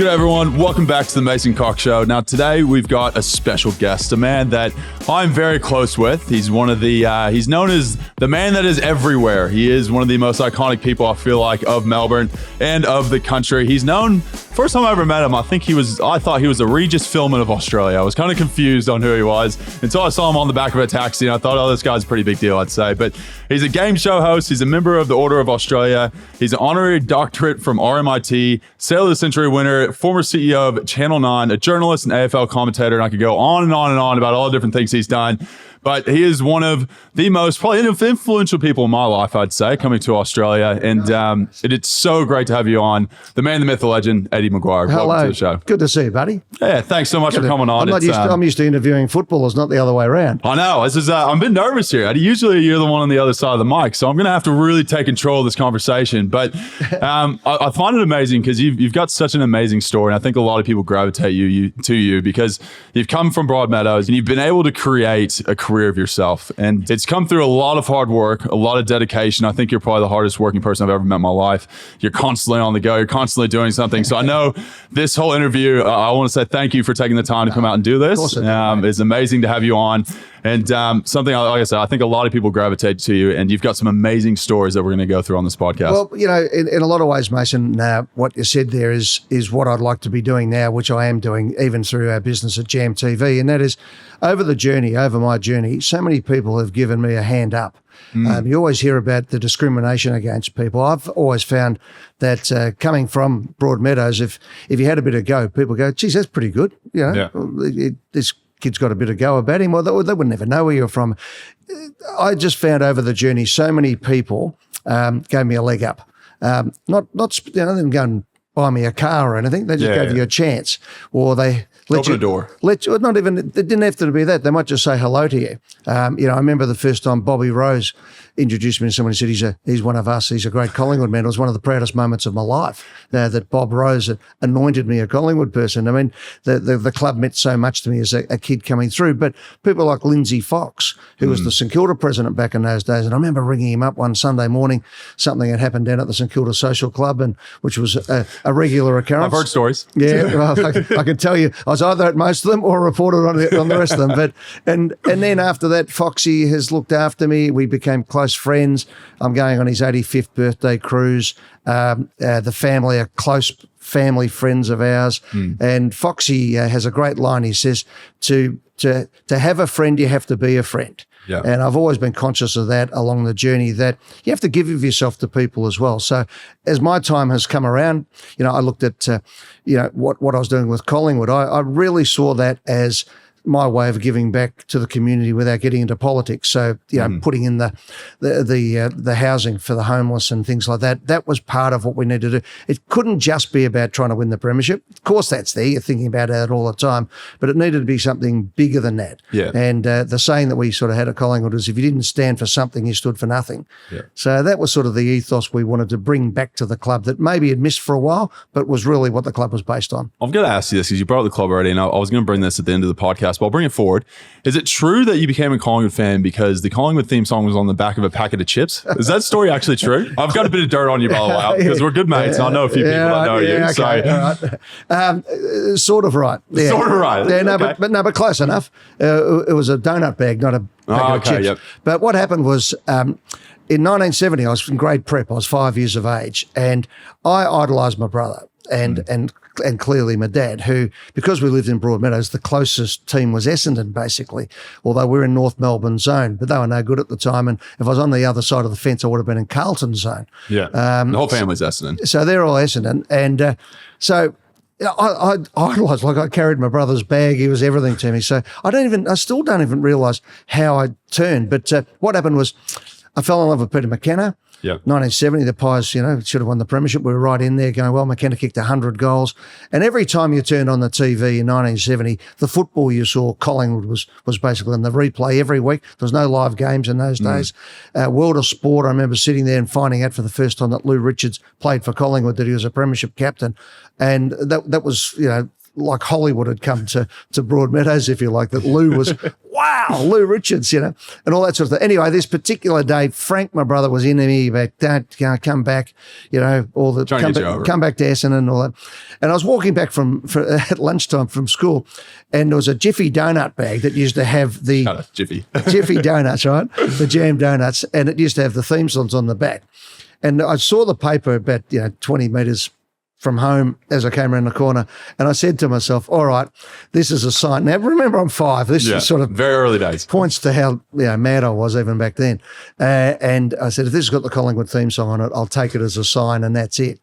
Good day, everyone. Welcome back to the Mason Cox Show. Now, today we've got a special guest, a man that I'm very close with. He's one of the, he's known as the man that is everywhere. He is one of the most iconic people, I feel like, of Melbourne and of the country. He's known, first time I ever met him, I thought he was the Regis Philbin of Australia. I was kind of confused on who he was until I saw him on the back of a taxi and I thought, oh, this guy's a pretty big deal, I'd say. But he's a game show host. He's a member of the Order of Australia. He's an honorary doctorate from RMIT, Sailor of the Century winner, former CEO of Channel 9, a journalist and AFL commentator, and I could go on and on and on about all the different things he's done. But he is one of the most probably influential people in my life, I'd say, coming to Australia. And it's so great to have you on. The man, the myth, the legend, Eddie McGuire. Hello. Welcome to the show. Good to see you, buddy. Yeah, thanks so much for coming on. I'm used to interviewing footballers, not the other way around. I know. This is, I'm a bit nervous here. Eddie, usually you're the one on the other side of the mic, so I'm going to have to really take control of this conversation. But I find it amazing because you've got such an amazing story. And I think a lot of people gravitate to you because you've come from Broadmeadows and you've been able to create a career of yourself. And it's come through a lot of hard work, a lot of dedication. I think you're probably the hardest working person I've ever met in my life. You're constantly on the go. You're constantly doing something. So I know this whole interview, I want to say thank you for taking the time to come out and do this. It's amazing to have you on. And something, like I said, I think a lot of people gravitate to you, and you've got some amazing stories that we're going to go through on this podcast. Well, you know, in a lot of ways, Mason, what you said there is what I'd like to be doing now, which I am doing even through our business at Jam TV, and that is over my journey, so many people have given me a hand up. You always hear about the discrimination against people. I've always found that coming from Broadmeadows, if you had a bit of go, people go, geez, that's pretty good. You know, this kid's got a bit of go about him, or they would never know where you're from. I just found over the journey, so many people gave me a leg up. Not you know, them go and buy me a car or anything. They just gave you a chance, or they let open a door. Not even. It didn't have to be that. They might just say hello to you. You know, I remember the first time Bobby Rose introduced me to someone who said he's one of us. He's a great Collingwood man. It was one of the proudest moments of my life that Bob Rose anointed me a Collingwood person. I mean, the club meant so much to me as a kid coming through. But people like Lindsay Fox, who was the St Kilda president back in those days, and I remember ringing him up one Sunday morning. Something had happened down at the St Kilda Social Club, and which was a regular occurrence. I've heard stories. Yeah, well, I can tell you, I was either at most of them or reported on the rest of them. But and then after that, Foxy has looked after me. We became close friends. I'm going on his 85th birthday cruise. The family are close family friends of ours. And Foxy has a great line. He says, to have a friend, you have to be a friend. Yeah. And I've always been conscious of that along the journey, that you have to give of yourself to people as well. So as my time has come around, you know, I looked at, you know, what I was doing with Collingwood. I really saw that as my way of giving back to the community without getting into politics. So, you know, putting in the housing for the homeless and things like that, that was part of what we needed to do. It couldn't just be about trying to win the premiership. Of course, that's there. You're thinking about that all the time, but it needed to be something bigger than that. Yeah. And the saying that we sort of had at Collingwood was, if you didn't stand for something, you stood for nothing. Yeah. So that was sort of the ethos we wanted to bring back to the club that maybe had missed for a while, but was really what the club was based on. I've got to ask you this because you brought up the club already, and I was going to bring this at the end of the podcast, but I'll bring it forward. Is it true that you became a Collingwood fan because the Collingwood theme song was on the back of a packet of chips? Is that story actually true? I've got a bit of dirt on you, by the way, because we're good mates, and I know a few people that know you. Okay, so. Sort of right. Yeah. Sort of right. Yeah, no, okay. but close enough. It was a donut bag, not a packet of chips. Yep. But what happened was, in 1970, I was in grade prep. I was 5 years of age, and I idolised my brother and clearly my dad, who, because we lived in Broadmeadows, the closest team was Essendon, basically, although we're in North Melbourne zone, but they were no good at the time. And if I was on the other side of the fence, I would have been in Carlton zone. Yeah, the whole family's Essendon. So they're all Essendon. And so I idolised, like I carried my brother's bag. He was everything to me. So I still don't even realise how I turned. But what happened was I fell in love with Peter McKenna. Yeah. 1970, the Pies, you know, should have won the premiership. We were right in there going, well, McKenna kicked 100 goals. And every time you turned on the TV in 1970, the football you saw, Collingwood was basically in the replay every week. There was no live games in those days. World of Sport, I remember sitting there and finding out for the first time that Lou Richards played for Collingwood, that he was a premiership captain. And that was, you know, like Hollywood had come to Broadmeadows, if you like, that Lou was wow, Lou Richards, and all that sort of thing. Anyway, this particular day, Frank, my brother, was into me about, don't come back, all the come back to Essendon and all that. And I was walking back at lunchtime from school, and there was a Jiffy donut bag that used to have the Jiffy donuts, right? The jam donuts, and it used to have the theme songs on the back. And I saw the paper about 20 metres from home as I came around the corner, and I said to myself, all right, this is a sign. Now, remember, I'm 5. This is sort of very early days. Points to how mad I was even back then. And I said, if this has got the Collingwood theme song on it, I'll take it as a sign, and that's it.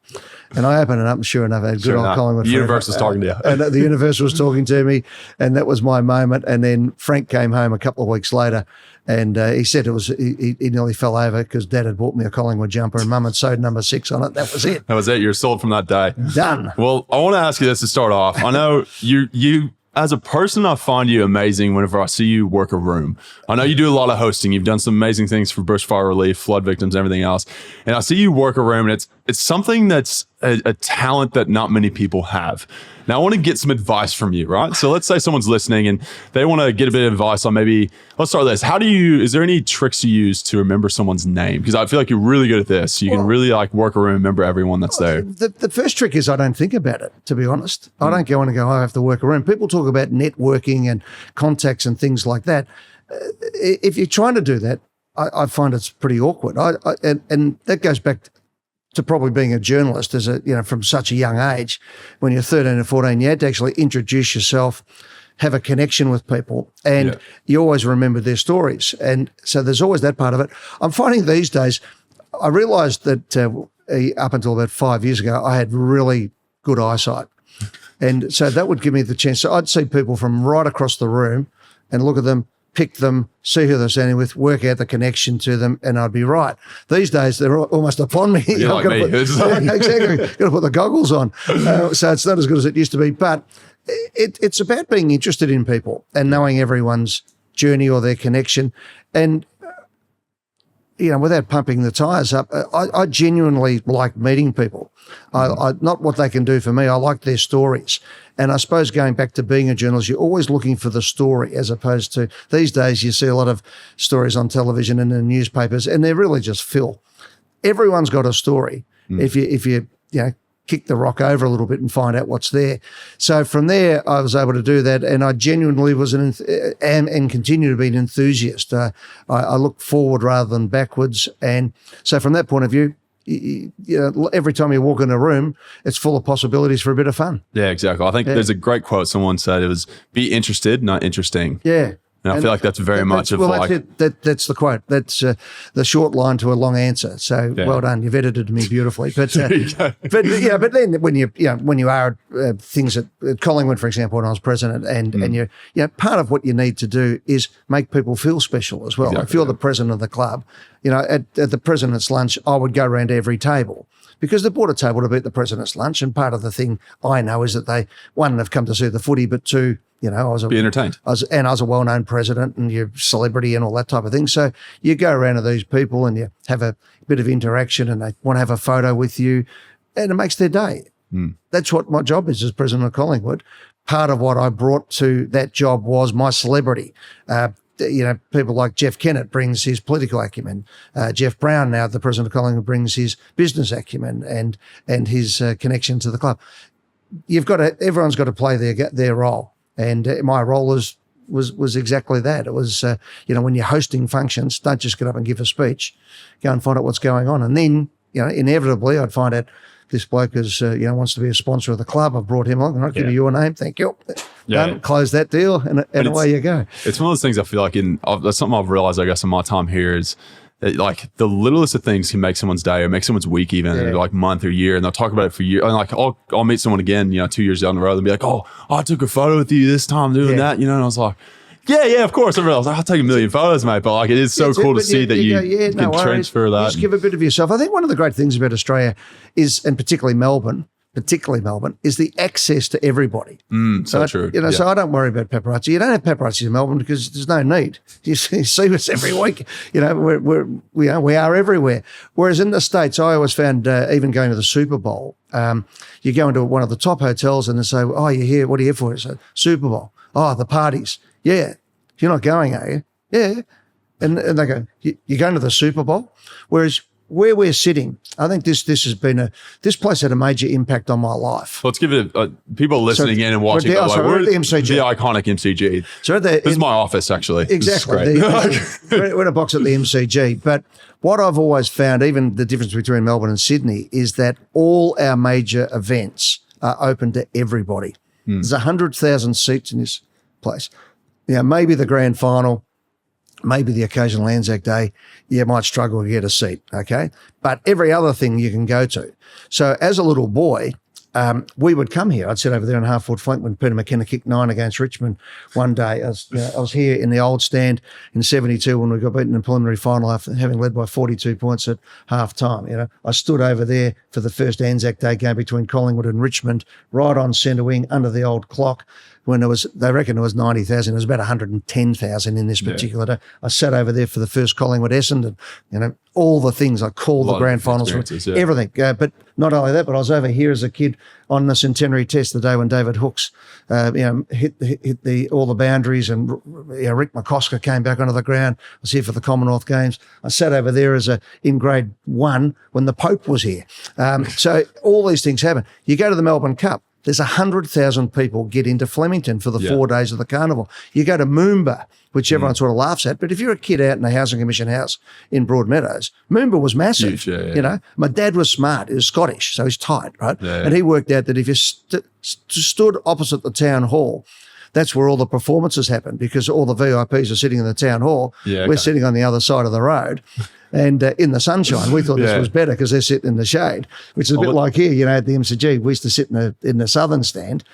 And I opened it up, and sure enough, I had good old Collingwood. The universe was talking to you. And the universe was talking to me, and that was my moment. And then Frank came home a couple of weeks later, and he said he nearly fell over because Dad had bought me a Collingwood jumper and Mum had sewed number 6 on it. That was it. That was it. You're sold from that day. Done. Well, I want to ask you this to start off. I know you as a person, I find you amazing whenever I see you work a room. I know you do a lot of hosting. You've done some amazing things for bushfire relief, flood victims, everything else. And I see you work a room, and it's something that's a talent that not many people have. Now, I want to get some advice from you, right? So let's say someone's listening and they want to get a bit of advice on let's start with this. Is there any tricks you use to remember someone's name? Because I feel like you're really good at this. You can really work a room, remember everyone that's there. The first trick is I don't think about it, to be honest. I don't go on and go, I have to work a room. People talk about networking and contacts and things like that. If you're trying to do that, I find it's pretty awkward. And that goes back to probably being a journalist from such a young age. When you're 13 or 14, you had to actually introduce yourself, have a connection with people, and you always remember their stories. And so there's always that part of it. I'm finding these days, I realised that up until about 5 years ago, I had really good eyesight. And so that would give me the chance. So I'd see people from right across the room and look at them, pick them, see who they're standing with, work out the connection to them, and I'd be right. These days, they're almost upon me. You're like me. Exactly. Got to put the goggles on. So it's not as good as it used to be. But it's about being interested in people and knowing everyone's journey or their connection. And, without pumping the tyres up, I genuinely like meeting people. I not what they can do for me. I like their stories. And I suppose going back to being a journalist, you're always looking for the story, as opposed to these days you see a lot of stories on television and in newspapers, and they're really just fill. Everyone's got a story. If you kick the rock over a little bit and find out what's there. So from there, I was able to do that, and I genuinely was am and continue to be an enthusiast. I look forward rather than backwards, and so from that point of view, every time you walk in a room, it's full of possibilities for a bit of fun. Yeah, exactly. I think there's a great quote someone said. It was, be interested, not interesting. Yeah. And I feel like that's very much of that's it. That's the quote. That's the short line to a long answer. So well done. You've edited me beautifully. But but then when you are things at Collingwood, for example, when I was president, and you're part of what you need to do is make people feel special as well. Exactly. If you're the president of the club, at the president's lunch, I would go around every table, because they bought a table to be at the president's lunch, and part of the thing I know is that they, one, have come to see the footy, but two, I was be entertained. I was a well-known president, and you're a celebrity and all that type of thing. So you go around to these people and you have a bit of interaction, and they want to have a photo with you, and it makes their day. That's what my job is as president of Collingwood. Part of what I brought to that job was my celebrity. People like Jeff Kennett brings his political acumen. Jeff Brown, now the president of Collingwood, brings his business acumen and his connection to the club. Everyone's got to play their role. And my role was exactly that. It was, when you're hosting functions, don't just get up and give a speech. Go and find out what's going on. And then, inevitably I'd find out this bloke wants to be a sponsor of the club. I've brought him along. I'll give you your name. Thank you. Done. Close that deal, and away you go. It's one of those things I feel like that's something I've realized, I guess, in my time here is like the littlest of things can make someone's day or make someone's week, even like month or year, and they'll talk about it for years. And like I'll meet someone again, 2 years down the road, and be like, oh, I took a photo with you this time doing that, and I was like, yeah, of course. I was like, I'll take a million photos, mate. But like, it is so cool to see that you can transfer that. Just give a bit of yourself. I think one of the great things about Australia is, and particularly Melbourne, is the access to everybody. So true. So I don't worry about paparazzi. You don't have paparazzi in Melbourne because there's no need. You see us every week. We are everywhere. Whereas in the States, I always found, even going to the Super Bowl, you go into one of the top hotels and they say, oh, you're here. What are you here for? It's a Super Bowl. Oh, the parties. Yeah. You're not going, are you? Yeah. And they go, you're going to the Super Bowl? Whereas where we're sitting, I think this place had a major impact on my life. Let's give it people listening in and watching. We're at the MCG. The iconic MCG. So this is my office, actually. Exactly. We're in a box at the MCG. But what I've always found, even the difference between Melbourne and Sydney, is that all our major events are open to everybody. There's 100,000 seats in this place. Maybe the grand final, maybe the occasional Anzac Day, you might struggle to get a seat, okay? But every other thing you can go to. So as a little boy, we would come here. I'd sit over there on half-forward flank when Peter McKenna kicked 9 against Richmond one day. I was here in the old stand in 72 when we got beaten in the preliminary final after having led by 42 points at half-time. I stood over there for the first Anzac Day game between Collingwood and Richmond, right on centre wing under the old clock. When they reckon it was 90,000, it was about 110,000 in this particular day. I sat over there for the first Collingwood Essendon, all the things I called the grand finals, everything. But not only that, but I was over here as a kid on the centenary test the day when David Hooks, hit all the boundaries, and Rick McCosker came back onto the ground. I was here for the Commonwealth Games. I sat over there in grade 1 when the Pope was here. So all these things happen. You go to the Melbourne Cup. There's 100,000 people get into Flemington for the 4 days of the carnival. You go to Moomba, which everyone sort of laughs at, but if you're a kid out in the Housing Commission house in Broadmeadows, Moomba was massive. Huge, My dad was smart. He was Scottish, so he's tight, right? Yeah. And he worked out that if you stood opposite the town hall, that's where all the performances happen, because all the VIPs are sitting in the town hall. We're sitting on the other side of the road. And in the sunshine, we thought this was better because they're sitting in the shade, which is a bit like here, at the MCG. We used to sit in the southern stand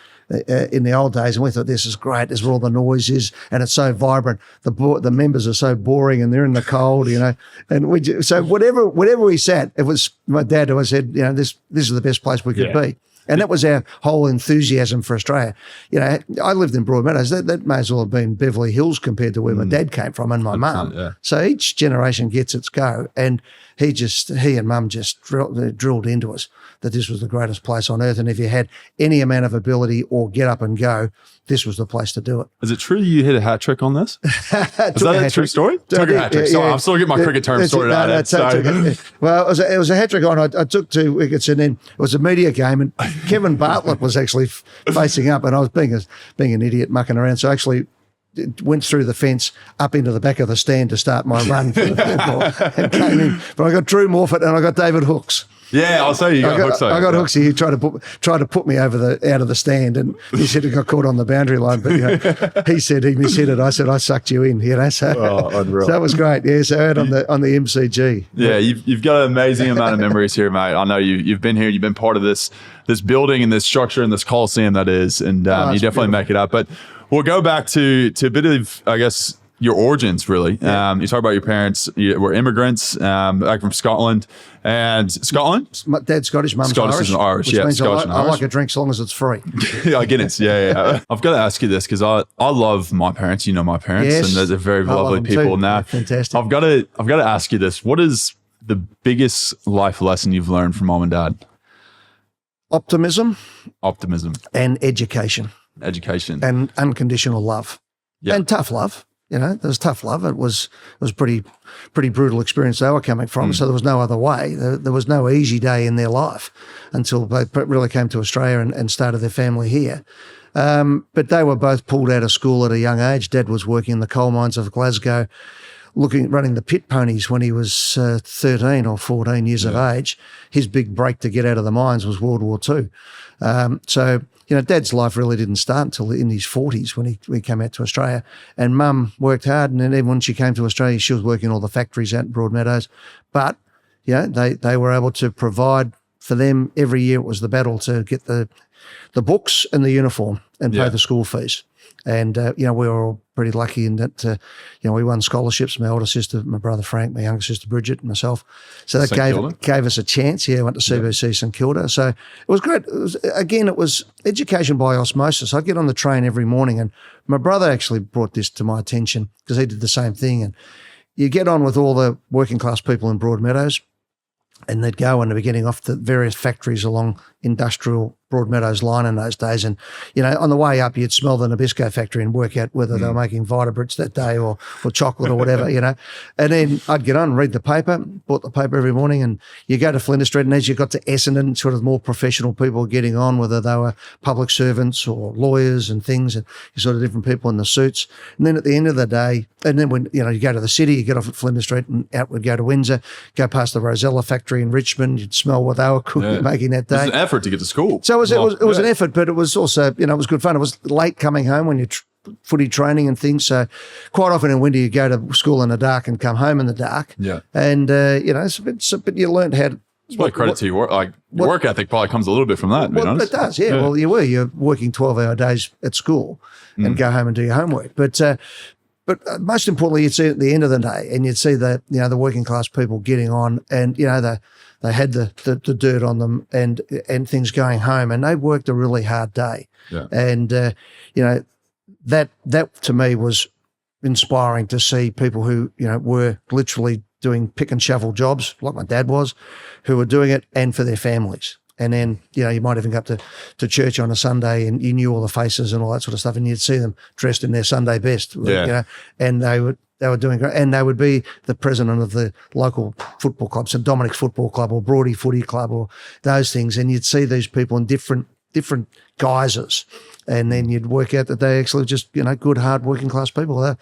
in the old days, and we thought this is great. This is where all the noise is, and it's so vibrant. The members are so boring, and they're in the cold, And so whatever we sat, it was my dad always said, this is the best place we could be. And that was our whole enthusiasm for Australia. I lived in Broadmeadows. That may as well have been Beverly Hills compared to where my dad came from and my mum. Yeah. So each generation gets its go. And he and mum just drilled into us that this was the greatest place on earth. And if you had any amount of ability or get up and go, this was the place to do it. Is it true you hit a hat trick on this? Is that a true story? Took a hat trick. Sorry, I'm still getting my cricket term sorted out. Well, it was a hat trick on. I took 2 wickets, and then it was a media game, and Kevin Bartlett was actually facing up, and I was being an idiot mucking around. So I actually went through the fence up into the back of the stand to start my run for the football and came in. But I got Drew Morfitt and I got David Hooks. Yeah, I'll say you got Hooks. I got Hooksy. He tried to put me out of the stand, and he said he got caught on the boundary line. But he said he mishit it. I said I sucked you in. So that was great. Yeah, so out on the MCG. Yeah, you've got an amazing amount of memories here, mate. I know you've been here. You've been part of this building and this structure and this Coliseum that is, and you definitely beautiful. Make it up. But we'll go back to a bit of, I guess, your origins, really. Yeah. You talk about your parents were immigrants back from Scotland. And Scotland? My dad's Scottish, mum's Irish. Which means I like a drink as long as it's free. Yeah, Guinness. Yeah. I've got to ask you this because I love my parents. You know my parents, and they're very lovely people. Now, fantastic. I've got to ask you this. What is the biggest life lesson you've learned from mom and dad? Optimism. And education. And unconditional love. Yeah. And tough love. There was tough love. It was pretty brutal experience they were coming from. So there was no other way. There was no easy day in their life until they really came to Australia and started their family here. But they were both pulled out of school at a young age. Dad was working in the coal mines of Glasgow, running the pit ponies when he was 13 or 14 years of age. His big break to get out of the mines was World War II. So Dad's life really didn't start until in his 40s when he came out to Australia. And Mum worked hard, and then even when she came to Australia, she was working all the factories out in Broadmeadows. But they were able to provide for them every year. It was the battle to get the books and the uniform and pay the school fees. And, we were all pretty lucky in that, we won scholarships. My older sister, my brother Frank, my younger sister Bridget, and myself. So that gave us a chance. Yeah, I went to CBC St Kilda. So it was great. It was education by osmosis. I'd get on the train every morning, and my brother actually brought this to my attention because he did the same thing. And you get on with all the working class people in Broadmeadows, and they'd go and they'd be getting off the various factories along, industrial Broadmeadows line in those days. And, on the way up, you'd smell the Nabisco factory and work out whether they were making Vitabrits that day or chocolate or whatever, And then I'd get on and read the paper, bought the paper every morning, and you go to Flinders Street, and as you got to Essendon, sort of more professional people getting on, whether they were public servants or lawyers and things, and you sort of different people in the suits. And then at the end of the day, and then when, you go to the city, you get off at Flinders Street and out would go to Windsor, go past the Rosella factory in Richmond, you'd smell what they were cooking, making that day. It was an effort to get to school. So it was an effort, but it was also, it was good fun. It was late coming home when you're footy training and things. So quite often in winter, you go to school in the dark and come home in the dark. Yeah. And, but you learned how to. It's probably credit to your work. Your work ethic probably comes a little bit from that, to be honest. It does, yeah. Well, you're working 12-hour days at school and go home and do your homework. But most importantly, you'd see at the end of the day, and you'd see the working class people getting on, and they had the dirt on them and things going home, and they worked a really hard day. Yeah. And that to me was inspiring to see people who were literally doing pick and shovel jobs like my dad was, who were doing it and for their families. And then, you might even go up to church on a Sunday and you knew all the faces and all that sort of stuff, and you'd see them dressed in their Sunday best, and they were doing great. And they would be the president of the local football club, St Dominic's Football Club or Broady Footy Club or those things. And you'd see these people in different guises. And then you'd work out that they actually just, good, hard working class people. They're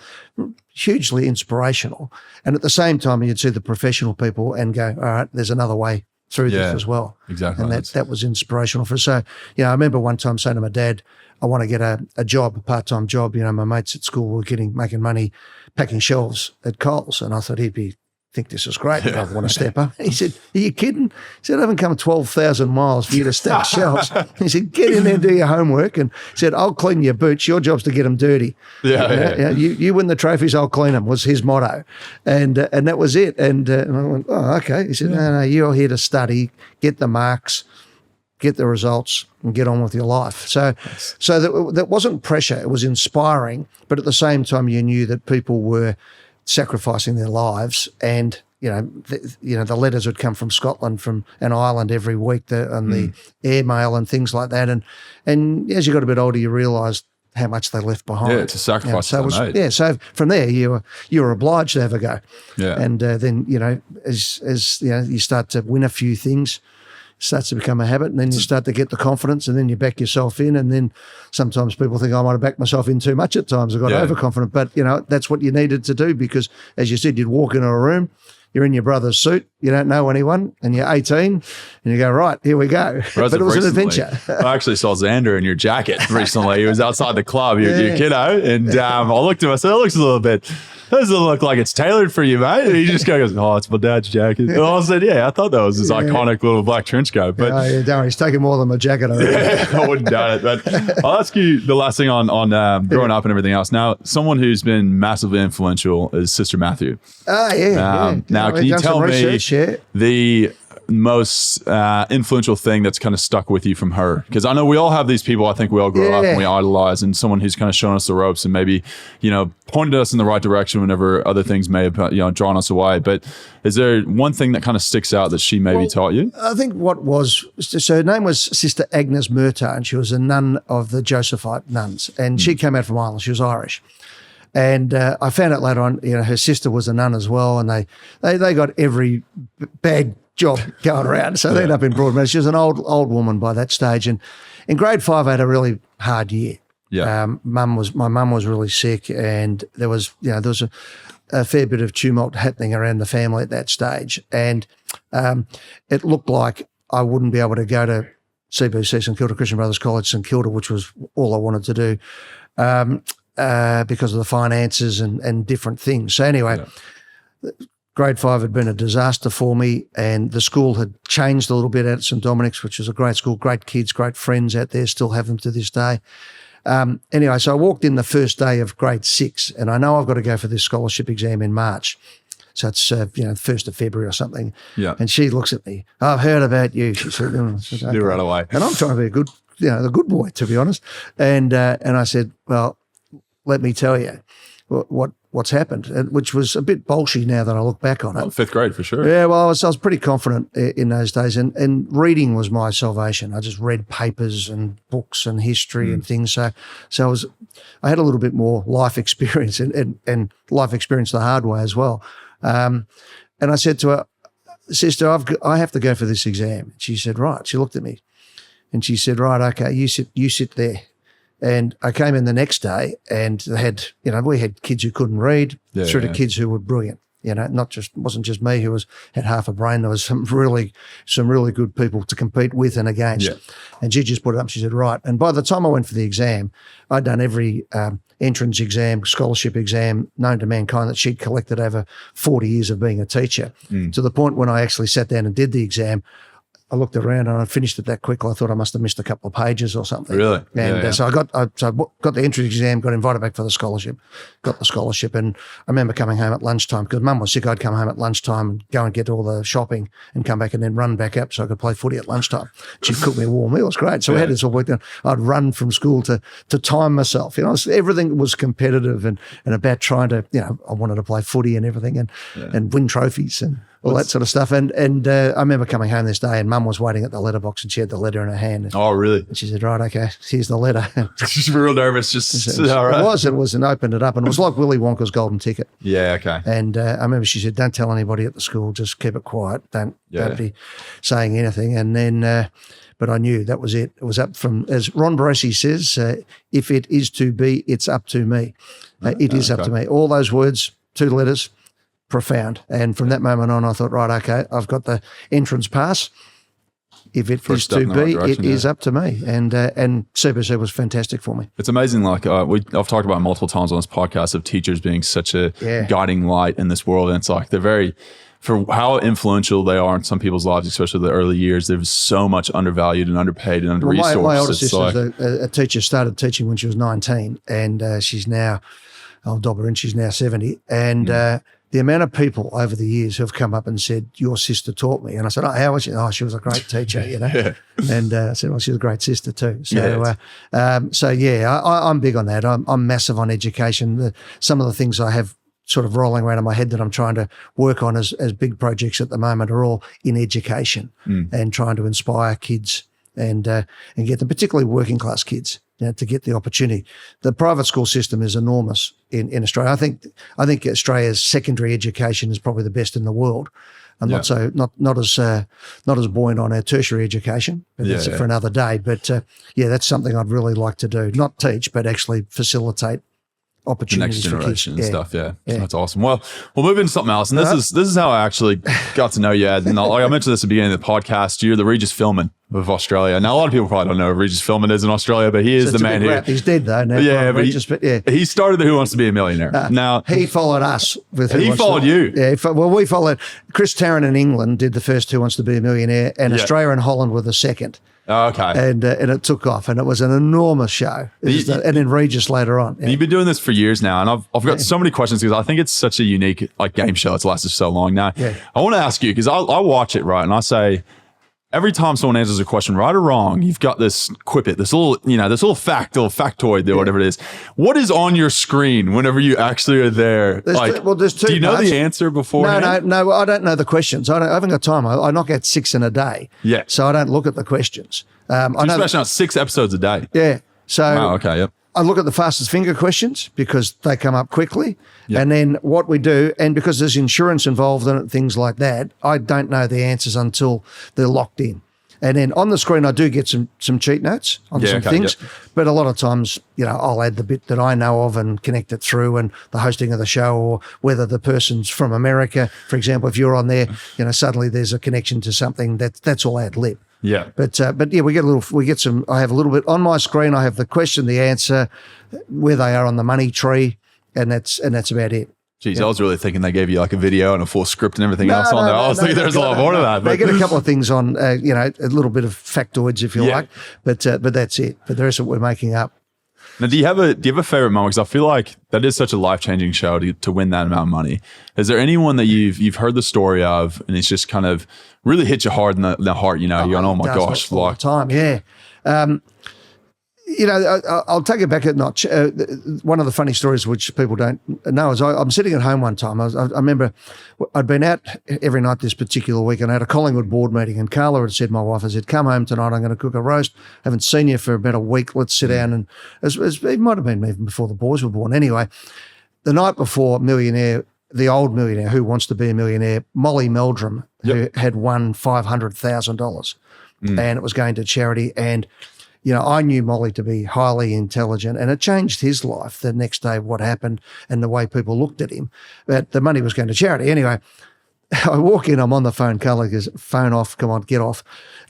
hugely inspirational. And at the same time, you'd see the professional people and go, all right, there's another way through this as well. Exactly. And that was inspirational for us. So, I remember one time saying to my dad, I want to get a job, a part-time job. My mates at school were making money packing shelves at Coles. And I thought he'd think this is great. I want to step up. He said, are you kidding? He said, I haven't come 12,000 miles for you to stack shelves. He said, get in there and do your homework. And he said, I'll clean your boots. Your job's to get them dirty. You win the trophies, I'll clean them, was his motto. And that was it. And I went, oh, okay. He said, no, you're here to study, get the marks, get the results, and get on with your life. So that wasn't pressure. It was inspiring. But at the same time, you knew that people were sacrificing their lives, and the letters would come from Scotland, from an island every week, and the airmail and things like that. And as you got a bit older, you realised how much they left behind. Yeah, it's a sacrifice. So from there, you were obliged to have a go. Yeah, and then as you start to win a few things, starts to become a habit, and then you start to get the confidence, and then you back yourself in, and then sometimes people think I might have backed myself in too much at times. I got overconfident, but that's what you needed to do, because as you said, you'd walk into a room, you're in your brother's suit, you don't know anyone, and you're 18, and you go, right, here we go. But it was an adventure. I actually saw Xander in your jacket recently. He was outside the club, your kiddo, and I looked at him, I said, it looks a little bit, doesn't look like it's tailored for you, mate. And he just goes, oh, it's my dad's jacket. And I said, I thought that was his iconic little black trench coat. But don't worry, he's taking more than my jacket. I wouldn't doubt it. But I'll ask you the last thing on growing up and everything else. Now, someone who's been massively influential is Sister Matthew. Now, can you tell me the most influential thing that's kind of stuck with you from her? Because I know we all have these people, I think we all grow up and we idolize, and someone who's kind of shown us the ropes and maybe, pointed us in the right direction whenever other things may have, drawn us away. But is there one thing that kind of sticks out that she maybe taught you? I think so her name was Sister Agnes Murtagh, and she was a nun of the Josephite nuns, and she came out from Ireland. She was Irish. And I found out later on, her sister was a nun as well, and they got every bad job going around. So they ended up in Broadmeadows. She was an old woman by that stage. And in grade 5, I had a really hard year. Yeah. My mum was really sick, and there was a fair bit of tumult happening around the family at that stage. And it looked like I wouldn't be able to go to CBC, St Kilda Christian Brothers College, St Kilda, which was all I wanted to do, because of the finances and different things. So anyway, grade 5 had been a disaster for me, and the school had changed a little bit at St Dominic's, which is a great school, great kids, great friends out there, still have them to this day. Anyway, so I walked in the first day of grade 6, and I know I've got to go for this scholarship exam in March. So it's, 1st of February or something. Yeah. And she looks at me, I've heard about you. She said, okay. You right away. And I'm trying to be the good boy, to be honest. And I said, well, let me tell you, what what's happened, which was a bit bolshy now that I look back on it. Fifth grade for sure. Yeah, well, I was pretty confident in those days, and reading was my salvation. I just read papers and books and history and things. So I had a little bit more life experience and life experience the hard way as well. And I said to her, "Sister, I have to go for this exam." She said, "Right." She looked at me and she said, "Right, okay, you sit there." And I came in the next day, and they had, we had kids who couldn't read through to kids who were brilliant. Wasn't just me who had half a brain. There was some really good people to compete with and against. Yeah. And she just put it up. She said, "Right." And by the time I went for the exam, I'd done every entrance exam, scholarship exam known to mankind that she'd collected over 40 years of being a teacher. To the point when I actually sat down and did the exam, I looked around and I finished it that quickly. I thought I must have missed a couple of pages or something. Really? And so I got the entrance exam, got invited back for the scholarship, got the scholarship. And I remember coming home at lunchtime because Mum was sick. I'd come home at lunchtime and go and get all the shopping and come back and then run back up so I could play footy at lunchtime. She'd cook me a warm meal. It was great. So we had this all worked out. I'd run from school to time myself. Everything was competitive and about trying to, I wanted to play footy and everything and win trophies and all that sort of stuff. And I remember coming home this day and Mum was waiting at the letterbox and she had the letter in her hand. Oh, really? And she said, "Right, okay, here's the letter." She's real nervous. All right. It was, and opened it up, and it was like Willy Wonka's golden ticket. Yeah, okay. And I remember she said, "Don't tell anybody at the school, just keep it quiet. Don't be saying anything." And then, but I knew that was it. It was up from, as Ron Barassi says, "If it is to be, it's up to me." It is up to me. All those words, 2 letters, profound. And from that moment on, I thought, right, okay, I've got the entrance pass. If it is to be, it is up to me. And CBC was fantastic for me. It's amazing. Like I've talked about multiple times on this podcast of teachers being such a guiding light in this world. And it's like for how influential they are in some people's lives, especially the early years, there's so much undervalued and underpaid and under-resourced. My older sister's a teacher, started teaching when she was 19, and she's now, I'll dob her in, she's now 70. And the amount of people over the years who have come up and said, "Your sister taught me." And I said, "Oh, how was she?" "Oh, she was a great teacher, And I said, "Well, she was a great sister too." So, I'm big on that. I'm massive on education. Some of the things I have sort of rolling around in my head that I'm trying to work on as big projects at the moment are all in education and trying to inspire kids and get them, particularly working class kids, to get the opportunity. The private school system is enormous in Australia. I think Australia's secondary education is probably the best in the world. I'm not as buoyant on our tertiary education, but that's for another day. But that's something I'd really like to do. Not teach, but actually facilitate opportunities the next generation for kids. And stuff. Yeah, that's awesome. Well, we'll move into something else. And this is how I actually got to know you, Ed. And like I mentioned this at the beginning of the podcast, you're the Regis Philbin of Australia. Now, a lot of people probably don't know who Regis Philbin is in Australia, but he is the man here. He's dead though. Now, he started the Who Wants to Be a Millionaire. Now he followed us with. He followed you. Yeah. We followed. Chris Tarrant in England did the first Who Wants to Be a Millionaire, and Australia and Holland were the second. Oh, okay. And it took off, and it was an enormous show. And then Regis later on. Yeah. You've been doing this for years now, and I've got so many questions because I think it's such a unique game show. It's lasted so long now. Yeah. I want to ask you because I watch it, right, and I say every time someone answers a question, right or wrong, you've got this quippet, this little factoid, whatever it is. What is on your screen whenever you actually are there? There's two. Do you know the answer before? No, I don't know the questions. I haven't got time. I knock out 6 in a day. Yeah. So I don't look at the questions. I know smashing out 6 episodes a day. Yeah. So wow, okay, yep. I look at the fastest finger questions because they come up quickly. Yep. And then what we do, and because there's insurance involved in it, things like that, I don't know the answers until they're locked in. And then on the screen, I do get some cheat notes on some things. Yep. But a lot of times, I'll add the bit that I know of and connect it through and the hosting of the show, or whether the person's from America. For example, if you're on there, suddenly there's a connection to something that's all ad lib. Yeah. But I have a little bit on my screen. I have the question, the answer, where they are on the money tree, and that's about it. Geez, I was really thinking they gave you like a video and a full script and everything else on there. I was thinking there's a lot more to that. They get a couple of things on, a little bit of factoids if you like, but that's it. But the rest of it we're making up. Now, do you have a favorite moment? Because I feel like that is such a life-changing show to win that amount of money. Is there anyone that you've heard the story of and it's just kind of really hit you hard in the heart? You're going, oh my gosh, all the time, yeah. I'll take it back a notch. One of the funny stories which people don't know is I'm sitting at home one time. I remember I'd been out every night this particular week, and I had a Collingwood board meeting, and Carla had said, my wife, I said, come home tonight, I'm going to cook a roast. Haven't seen you for about a week. Let's sit down. And it might have been even before the boys were born. Anyway, the night before Millionaire, the old Millionaire, Who Wants to Be a Millionaire, Molly Meldrum, who had won $500,000 and it was going to charity. And, I knew Molly to be highly intelligent, and it changed his life the next day, what happened and the way people looked at him. But the money was going to charity. Anyway, I walk in, I'm on the phone. Carla goes, phone off, come on, get off.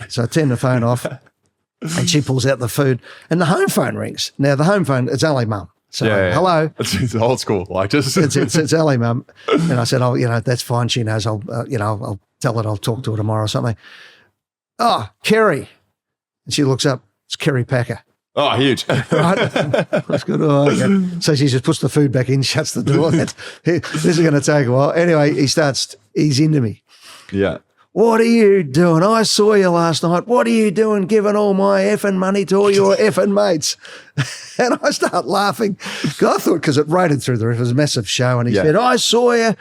So I turn the phone off and she pulls out the food and the home phone rings. Now, the home phone, it's only Mum. So, hello. It's old school, like just. it's Ellie, Mum. And I said, that's fine. She knows. I'll tell her I'll talk to her tomorrow or something. Oh, Kerry. And she looks up. It's Kerry Packer. Oh, huge. Right? That's good. Oh, okay. So she just puts the food back in, shuts the door. This is going to take a while. Anyway, he's into me. Yeah. What are you doing? I saw you last night. What are you doing giving all my effing money to all your effing mates? And I start laughing. I thought, because it rated through the roof, it was a massive show. And he said, I saw you,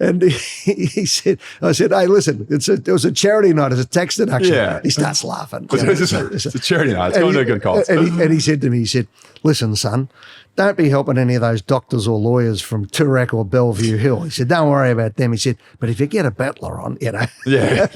And he said, I said, hey, listen, it was a charity night. It's a tax deduction. Yeah. He starts laughing. It's a charity night. It's going to a good cause. And he said to me, listen, son, don't be helping any of those doctors or lawyers from Toorak or Bellevue Hill. He said, don't worry about them. He said, but if you get a battler on, Yeah.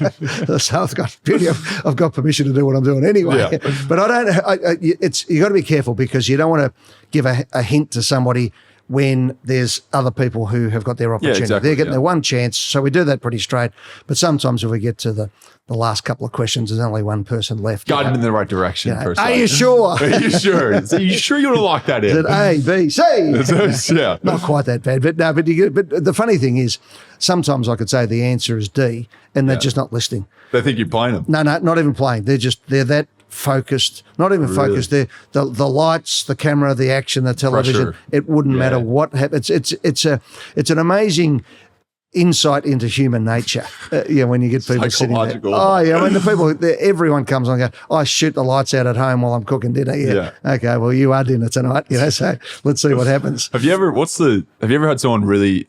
So I've got permission to do what I'm doing anyway. Yeah. But you got to be careful, because you don't want to give a hint to somebody when there's other people who have got their opportunity. Yeah, exactly, they're getting their one chance. So we do that pretty straight. But sometimes if we get to the last couple of questions, there's only one person left. Guide them in the right direction. Are you sure? Are you sure? Are you sure you want to lock that in? Is it A, B, C? Yeah. Not quite that bad. But no, but the funny thing is, sometimes I could say the answer is D, and they're just not listening. They think you're playing them. No, not even playing. They're that focused, not even focused. They're the lights, the camera, the action, the television. Pressure. It wouldn't matter what happens. It's an amazing insight into human nature. When you get people sitting there. Oh yeah, when the people, everyone comes on and go, I shoot the lights out at home while I'm cooking dinner. Yeah. Okay, well you are dinner tonight. So let's see what happens. Have you ever had someone really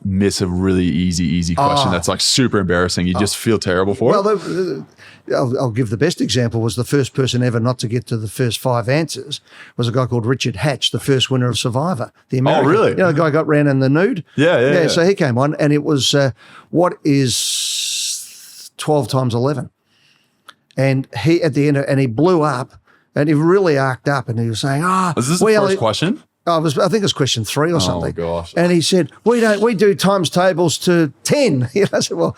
miss a really easy question that's super embarrassing? You just feel terrible for it? Well, I'll give the best example. Was the first person ever not to get to the first 5 answers was a guy called Richard Hatch, the first winner of Survivor. The American, oh, really? The guy got ran in the nude. Yeah. So he came on, and it was what is 12 times 11? And he at the end, and he blew up, and he really arced up, and he was saying, is this the first question? I think it was question 3 or something. Oh gosh! And he said, "We do times tables to 10." I said, "Well,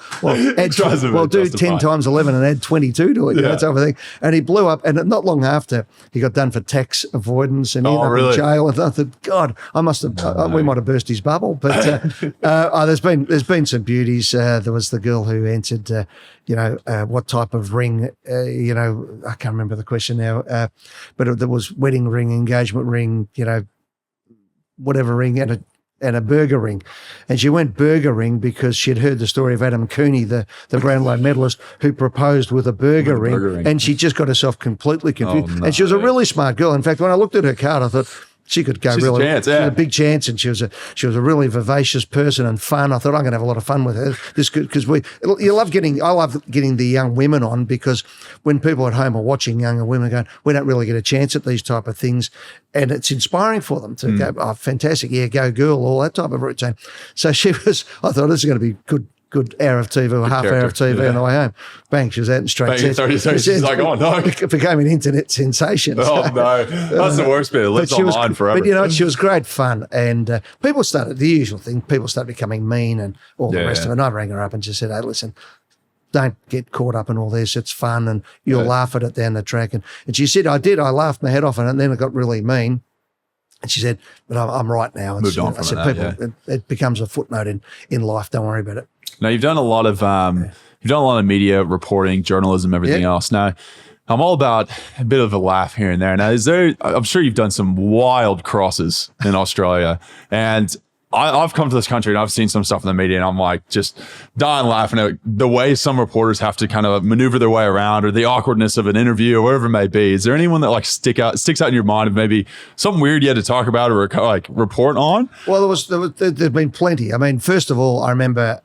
do 10 times 11 and add 22 to it." That type of thing. And he blew up. And not long after, he got done for tax avoidance and he ended up in jail. And I thought, God, I must have. We might have burst his bubble. But there's been some beauties. There was the girl who answered, what type of ring? I can't remember the question now. But there was wedding ring, engagement ring. Whatever ring, and a burger ring. And she went burger ring because she'd heard the story of Adam Cooney, the Brownlow medalist, who proposed with a burger ring. And she just got herself completely confused. And she was a really smart girl. In fact, when I looked at her card, I thought, she could go She's really. A chance, she had a big chance, and she was a really vivacious person and fun. I thought I'm going to have a lot of fun with her. Because I love getting the young women on, because when people at home are watching younger women going, we don't really get a chance at these type of things, and it's inspiring for them to go, oh, fantastic, yeah, go girl, all that type of routine. So I thought this is going to be good hour of TV or half hour of TV on the way home. Bang, she was out in straight sets. She's like, oh no. It became an internet sensation. Oh no, that's the worst bit. It lives online forever. But she was great fun. And people started, the usual thing, people started becoming mean and all the rest of it. And I rang her up and just said, hey, listen, don't get caught up in all this. It's fun and you'll laugh at it down the track. And she said, I did. I laughed my head off, and then it got really mean. And she said, but I'm right now. Moved on from it becomes a footnote in life. Don't worry about it. Now, you've done a lot of media reporting, journalism, everything else. Now, I'm all about a bit of a laugh here and there. Now, I'm sure you've done some wild crosses in Australia, and I've come to this country and I've seen some stuff in the media and I'm like just dying laughing at the way some reporters have to kind of maneuver their way around or the awkwardness of an interview or whatever it may be. Is there anyone that like sticks out in your mind of maybe something weird you had to talk about or like report on? Well, there've been plenty. I mean, first of all, I remember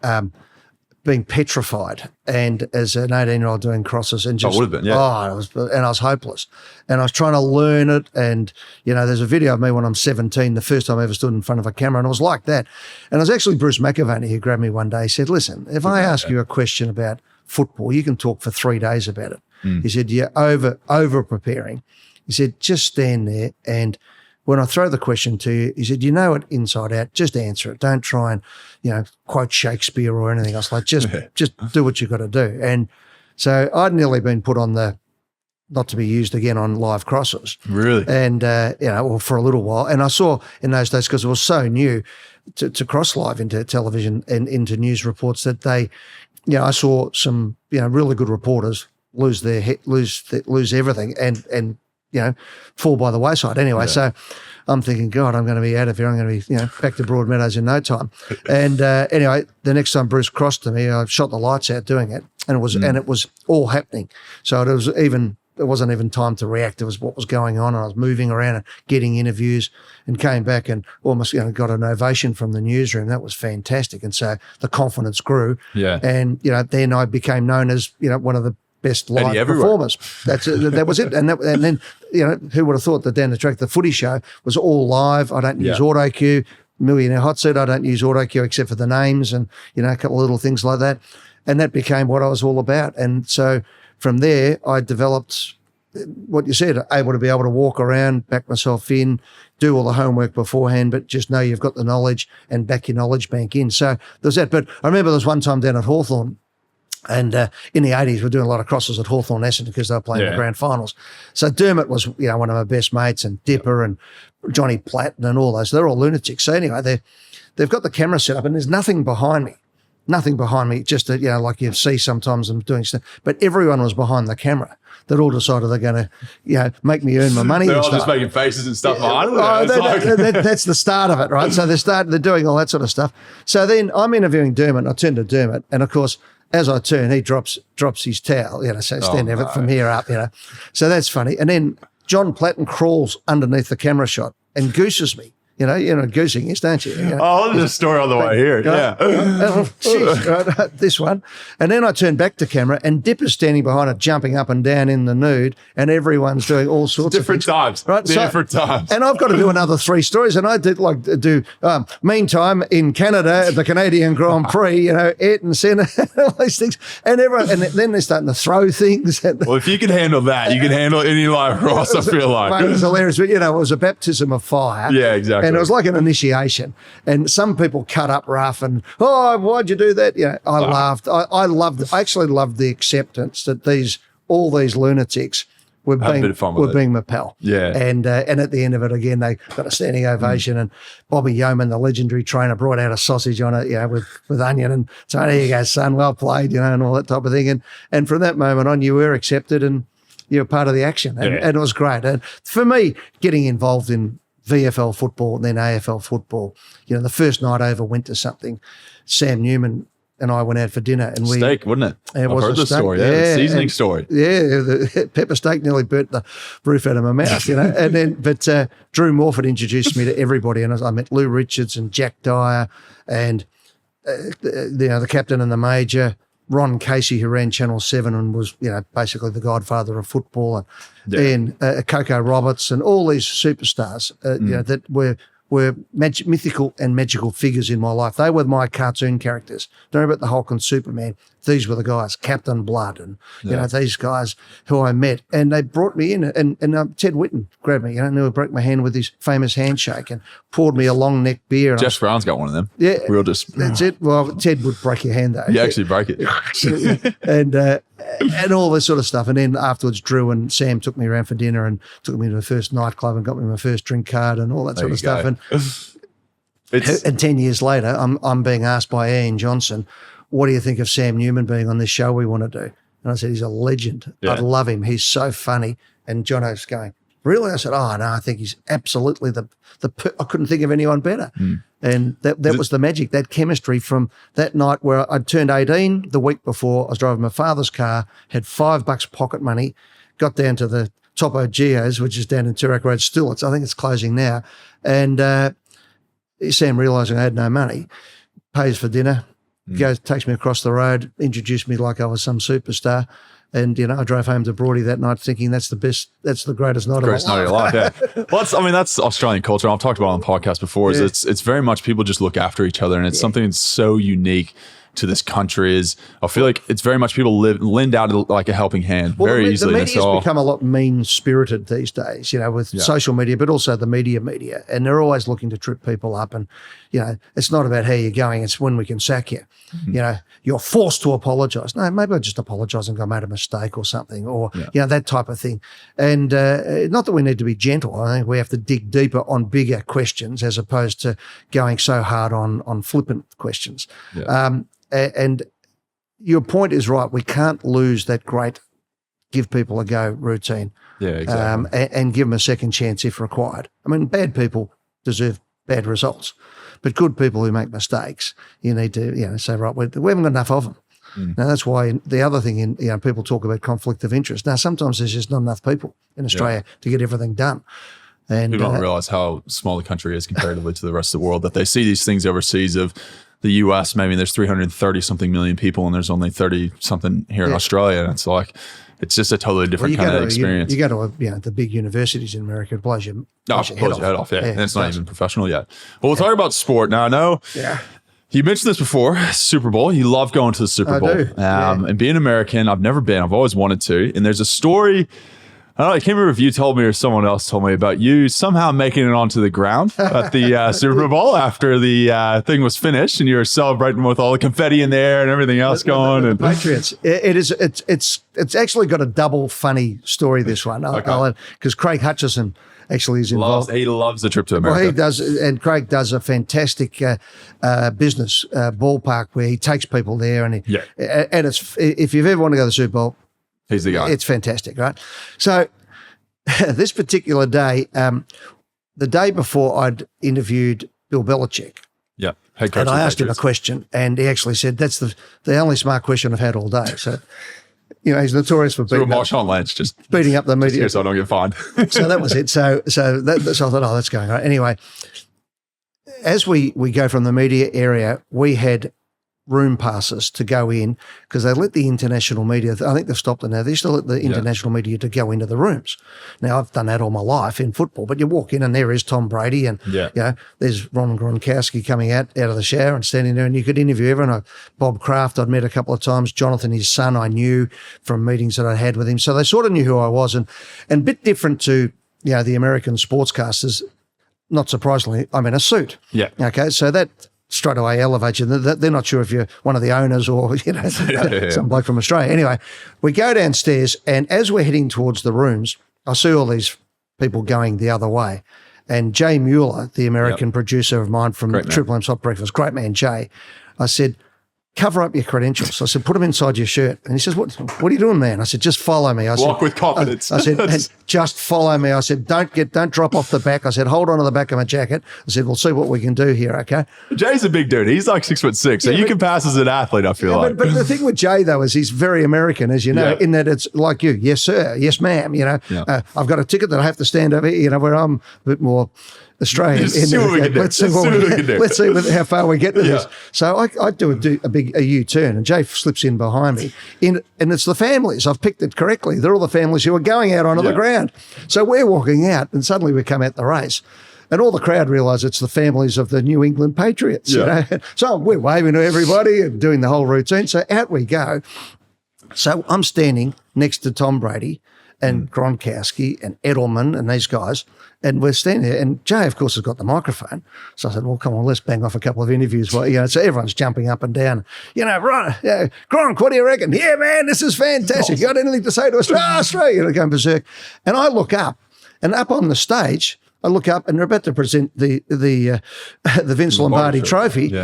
being petrified, and as an 18-year-old doing crosses, and just would have been, yeah. I was hopeless, and I was trying to learn it. And there's a video of me when I'm 17, the first time I ever stood in front of a camera, and I was like that. And it was actually Bruce McAvaney who grabbed me one day. He said, "Listen, if I ask you a question about football, you can talk for 3 days about it." He said, "You're over preparing." He said, "Just stand there and." When I throw the question to you, he said, you know it inside out, just answer it. Don't try and, quote Shakespeare or anything else. Like just do what you've got to do. And so I'd nearly been put on not to be used again on live crosses. Really? And, for a little while. And I saw in those days, because it was so new to cross live into television and into news reports that I saw some, really good reporters lose everything and fall by the wayside anyway. So I'm thinking, God, I'm going to be out of here. I'm going to be, back to Broadmeadows in no time. And anyway, the next time Bruce crossed to me, I shot the lights out doing it, and it was all happening. So it wasn't even time to react. It was what was going on, and I was moving around and getting interviews, and came back and almost got an ovation from the newsroom. That was fantastic, and so the confidence grew. Yeah, and then I became known as one of the best live performers. That was it. And then, who would have thought that down the track, the footy show was all live. I don't use auto cue. Millionaire Hot Seat, I don't use auto cue except for the names and, a couple of little things like that. And that became what I was all about. And so from there, I developed what you said, able to walk around, back myself in, do all the homework beforehand, but just know you've got the knowledge and back your knowledge bank in. So there's that. But I remember there was one time down at Hawthorn, and in the 80s, we're doing a lot of crosses at Hawthorn Essendon because they were playing the grand finals. So Dermot was, one of my best mates, and Dipper and Johnny Platten and all those. They're all lunatics. So anyway, they've got the camera set up, and there's nothing behind me, just like you see sometimes I'm doing stuff. But everyone was behind the camera. They'd all decided they're going to, make me earn my money. They're and all stuff. just making faces and stuff behind them. That's the start of it, right? So they're doing all that sort of stuff. So then I'm interviewing Dermot, and I turn to Dermot, and of course, as I turn, he drops his towel, so stand there from here up, So that's funny. And then John Platten crawls underneath the camera shot and gooses me. You know goosing is, don't you? Oh, there's a story on the way here. This one. And then I turn back to camera, and Dipper's standing behind it, jumping up and down in the nude, and everyone's doing all sorts of things. Times. Right? Different times. And I've got to do another 3 stories, and I did meantime in Canada at the Canadian Grand Prix, Ayrton Senna, all these things. And everyone, and then they're starting to throw things. Well, if you can handle that, you can handle any live cross, I feel like. It was hilarious. But, it was a baptism of fire. Yeah, exactly. And it was like an initiation. And some people cut up rough and, why'd you do that? I laughed. I actually loved the acceptance that all these lunatics were being my pal. Yeah. And at the end of it, again, they got a standing ovation. And Bobby Yeoman, the legendary trainer, brought out a sausage on it, with onion, and so there you go, son, well played, and all that type of thing. And from that moment on, you were accepted and you were part of the action. And it was great. And for me, getting involved in VFL football and then AFL football, the first night over went to something. Sam Newman and I went out for dinner, and steak, wasn't it? I've heard the story. Yeah, the seasoning story. Yeah, the pepper steak nearly burnt the roof out of my mouth. And then, but Drew Morford introduced me to everybody, and I met Lou Richards and Jack Dyer, and the captain and the major, Ron Casey, who ran Channel 7 and was, basically the godfather of football, and Coco Roberts and all these superstars, that were mythical and magical figures in my life. They were my cartoon characters. Don't know about the Hulk and Superman. These were the guys, Captain Blood, and these guys who I met, and they brought me in. And Ted Whitten grabbed me, nearly broke my hand with his famous handshake, and poured me a long neck beer. Jeff Brown's got one of them. Yeah, we'll just. That's it. Well, Ted would break your hand though. You actually break it. and all this sort of stuff. And then afterwards, Drew and Sam took me around for dinner and took me to the first nightclub and got me my first drink card and all that sort of stuff. And 10 years later, I'm being asked by Ian Johnson, what do you think of Sam Newman being on this show we want to do? And I said, he's a legend. Yeah. I'd love him. He's so funny. And Jono's going, really? I said, oh, no, I think he's absolutely I couldn't think of anyone better. And that was the magic, that chemistry from that night where I'd turned 18 the week before. I was driving my father's car, had $5 pocket money, got down to the Topo Geo's, which is down in Toorak Road still. I think it's closing now. And Sam, realising I had no money, pays for dinner, takes me across the road, introduced me like I was some superstar. And, I drove home to Broady that night thinking that's the greatest night of my life. Greatest night of your life, yeah. Well, that's Australian culture. I've talked about it on the podcast before. Is it's very much people just look after each other, and it's something that's so unique to this country. Is I feel like it's very much people lend out like a helping hand very easily. The media's become a lot mean-spirited these days, with social media, but also the media, and they're always looking to trip people up. And, it's not about how you're going, it's when we can sack you. You're forced to apologise. No, maybe I just apologise and I made a mistake or something, or, that type of thing. And not that we need to be gentle. I think we have to dig deeper on bigger questions as opposed to going so hard on flippant questions. Yeah. And your point is right. We can't lose that great give people a go routine. Yeah, exactly. And give them a second chance if required. I mean, bad people deserve bad results, but good people who make mistakes, you need to say, right, we haven't got enough of them. Now, that's why the other thing people talk about conflict of interest. Now, sometimes there's just not enough people in Australia to get everything done. And people don't realise how small the country is comparatively to the rest of the world, that they see these things overseas of the US, maybe there's 330 something million people and there's only 30 something here in Australia. And it's like, it's just a totally different kind of experience. You go to the big universities in America, it blows your head off. Yeah. And it's not even professional yet. But we'll talk about sport. Now, I know you mentioned this before, Super Bowl. You love going to the Super Bowl. And being American, I've never been. I've always wanted to. And there's a story, I don't know, I can't remember if you told me or someone else told me about you somehow making it onto the ground at the Super Bowl after the thing was finished, and you were celebrating with all the confetti in there and everything else going. The Patriots. It's actually got a double funny story, this one, because Craig Hutchison actually is involved. He loves the trip to America. Well, he does, and Craig does a fantastic business ballpark where he takes people there, and it's if you've ever want to go to the Super Bowl, he's the guy. It's fantastic, right? So this particular day, the day before, I'd interviewed Bill Belichick. Yeah, head coach. And I asked him a question, and he actually said, "That's the only smart question I've had all day." So, he's notorious for beating up the media. Just so I don't get fined. So that was it. So I thought, that's going right. Anyway, as we go from the media area, we had room passes to go in because they let the international media, I think they've stopped it now, they used to let the international media to go into the rooms. Now, I've done that all my life in football, but you walk in and there is Tom Brady and there's Ron Gronkowski coming out of the shower and standing there, and you could interview everyone. Bob Kraft I'd met a couple of times. Jonathan, his son, I knew from meetings that I had with him. So they sort of knew who I was, and a bit different to the American sportscasters, not surprisingly, I'm in a suit. Yeah. Okay, so that straight away elevates you. They're not sure if you're one of the owners or, some bloke from Australia. Anyway, we go downstairs, and as we're heading towards the rooms, I see all these people going the other way. And Jay Mueller, the American producer of mine from Triple M's Hot Breakfast, great man, Jay, I said, cover up your credentials. I said, put them inside your shirt. And he says, what are you doing, man? I said, just follow me. Walk with confidence. I said, just follow me. I said, don't drop off the back. I said, hold on to the back of my jacket. I said, we'll see what we can do here, okay? Jay's a big dude. He's like 6'6", so you can pass as an athlete, I feel like. But the thing with Jay, though, is he's very American, as you know, in that it's like you. Yes, sir. Yes, ma'am. I've got a ticket that I have to stand over here, where I'm a bit more Australian. Let's see how far we get with this. So I do a big U-turn, and Jay slips in behind me. And it's the families. I've picked it correctly. They're all the families who are going out onto the ground. So we're walking out, and suddenly we come out the race. And all the crowd realise it's the families of the New England Patriots. So we're waving to everybody and doing the whole routine. So out we go. So I'm standing next to Tom Brady and Gronkowski and Edelman and these guys, and we're standing there. And Jay, of course, has got the microphone. So I said, well, come on, let's bang off a couple of interviews. So everyone's jumping up and down. Gronk, what do you reckon? Yeah, man, this is fantastic. You got anything to say to us? Australia, going berserk. And I look up, and up on the stage, I look up, and they're about to present the Vince Lombardi trophy.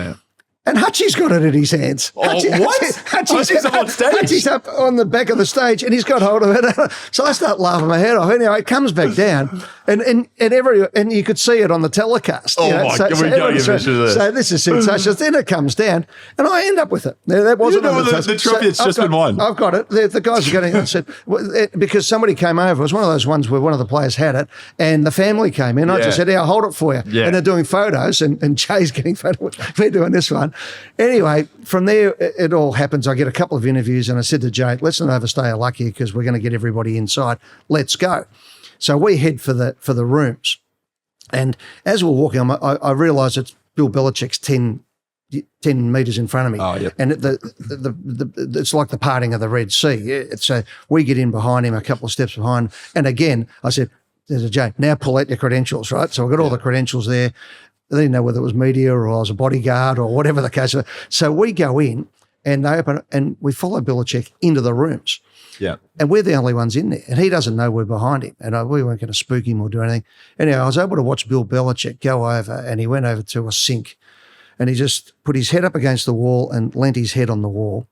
And Hutchie's got it in his hands. Oh, what? Hutchie's up on stage. Hutchie's up on the back of the stage, and he's got hold of it. So I start laughing my head off. Anyway, it comes back down, and you could see it on the telecast. Oh, my God. We got you so this is sensational. Then it comes down, and I end up with it. That wasn't the trophy. It's just been won. I've got it. The guys are getting it. Said, because somebody came over. It was one of those ones where one of the players had it, and the family came in. I just said, I'll hold it for you. Yeah. And they're doing photos, and Jay's getting photos. We're doing this one. Anyway, from there, it all happens. I get a couple of interviews, and I said to Jay, let's not overstay our luck here because we're going to get everybody inside. Let's go. So we head for the rooms. And as we're walking, I realised it's Bill Belichick's 10 metres in front of me. Oh, yep. And it's like the parting of the Red Sea. So we get in behind him, a couple of steps behind. And again, I said, there's a Jay, now pull out your credentials, right? So I've got all the credentials there. They didn't know whether it was media or I was a bodyguard or whatever the case was. So we go in and they open and we follow Belichick into the rooms. Yeah. And we're the only ones in there. And he doesn't know we're behind him. And we weren't going to spook him or do anything. Anyway, I was able to watch Bill Belichick go over, and he went over to a sink and he just put his head up against the wall and leant his head on the wall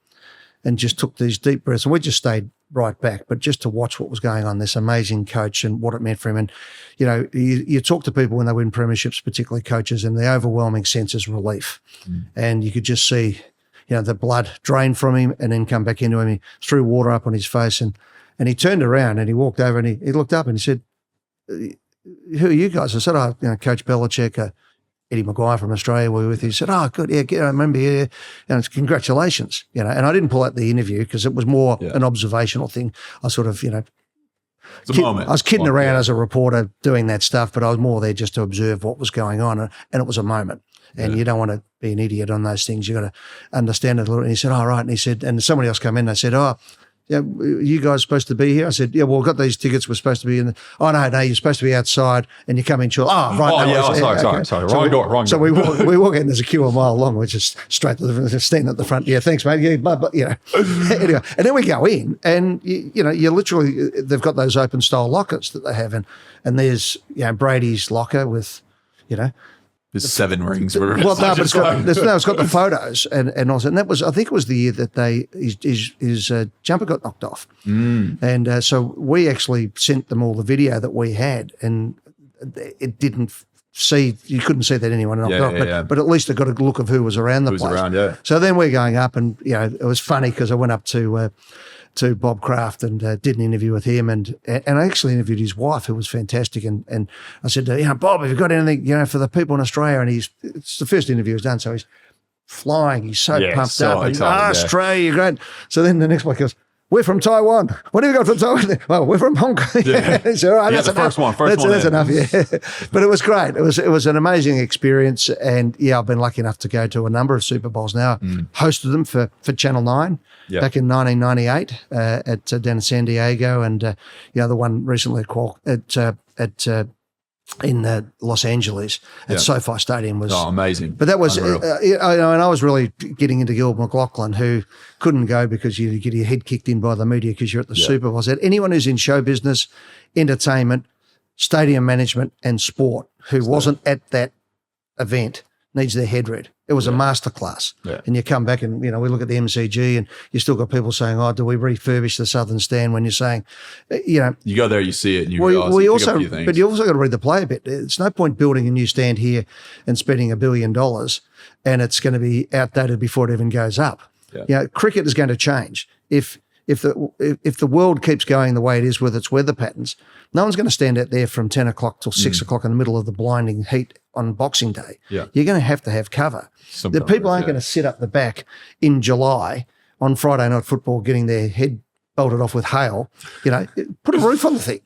and just took these deep breaths. And we just stayed right back, but just to watch what was going on, this amazing coach and what it meant for him. And, you talk to people when they win premierships, particularly coaches, and the overwhelming sense is relief. And you could just see, the blood drain from him and then come back into him. He threw water up on his face and he turned around and he walked over and he looked up and he said, who are you guys? I said, Coach Belichick, Eddie McGuire from Australia were with you. He said, oh, good, yeah, I remember you. And congratulations, And I didn't pull out the interview because it was more an observational thing. I sort of, it's a moment. I was kidding around as a reporter doing that stuff, but I was more there just to observe what was going on, and it was a moment. And you don't want to be an idiot on those things. You got to understand it a little. And he said, "Oh, right." And he said, and somebody else came in. They said, "Oh, yeah, you guys supposed to be here?" I said, "Yeah, well, we've got these tickets. We're supposed to be in." No, you're supposed to be outside, and you come in short. Oh, right. Oh, no, yeah. Sorry. Wrong door. So we walk in. There's a queue a mile long. We're just straight to the standing at the front. Yeah, thanks, mate. Yeah, but anyway, and then we go in, and you literally they've got those open style lockers that they have, and there's Brady's locker with There's 7 rings. Well, no, but it's got the photos and also, and that was, I think it was the year that his jumper got knocked off. And so we actually sent them all the video that we had, and it didn't see, you couldn't see that anyone knocked off, but at least I got a look of who was around the place. So then we're going up, and it was funny because I went up to Bob Kraft and did an interview with him, and I actually interviewed his wife, who was fantastic, and I said, Bob, have you got anything for the people in Australia? And it's the first interview he's done, so he's flying, he's so pumped up, and Australia, you're great. So then the next one goes, we're from Taiwan. What have you got from Taiwan? Well, we're from Hong Kong. So, all right, that's enough. That's enough. Yeah, but it was great. It was an amazing experience, and I've been lucky enough to go to a number of Super Bowls now. Hosted them for Channel 9 back in 1998 down in San Diego, and the one recently in Los Angeles at SoFi Stadium was amazing. But that was, and I was really getting into Gil McLaughlin, who couldn't go because you get your head kicked in by the media because you're at the Super Bowl. I said, anyone who's in show business, entertainment, stadium management, and sport who wasn't at that event needs their head read. It was a masterclass. And you come back and, we look at the MCG and you still got people saying, oh, do we refurbish the Southern Stand? When you're saying, You go there, you see it, and you realize you pick up a few things. But you also got to read the play a bit. It's no point building a new stand here and spending $1 billion and it's going to be outdated before it even goes up. Cricket is going to change. If the world keeps going the way it is with its weather patterns, no one's going to stand out there from 10 o'clock till 6 o'clock in the middle of the blinding heat on Boxing Day. You're going to have cover. The people aren't going to sit up the back in July on Friday Night Football getting their head bolted off with hail. Put a roof on the thing.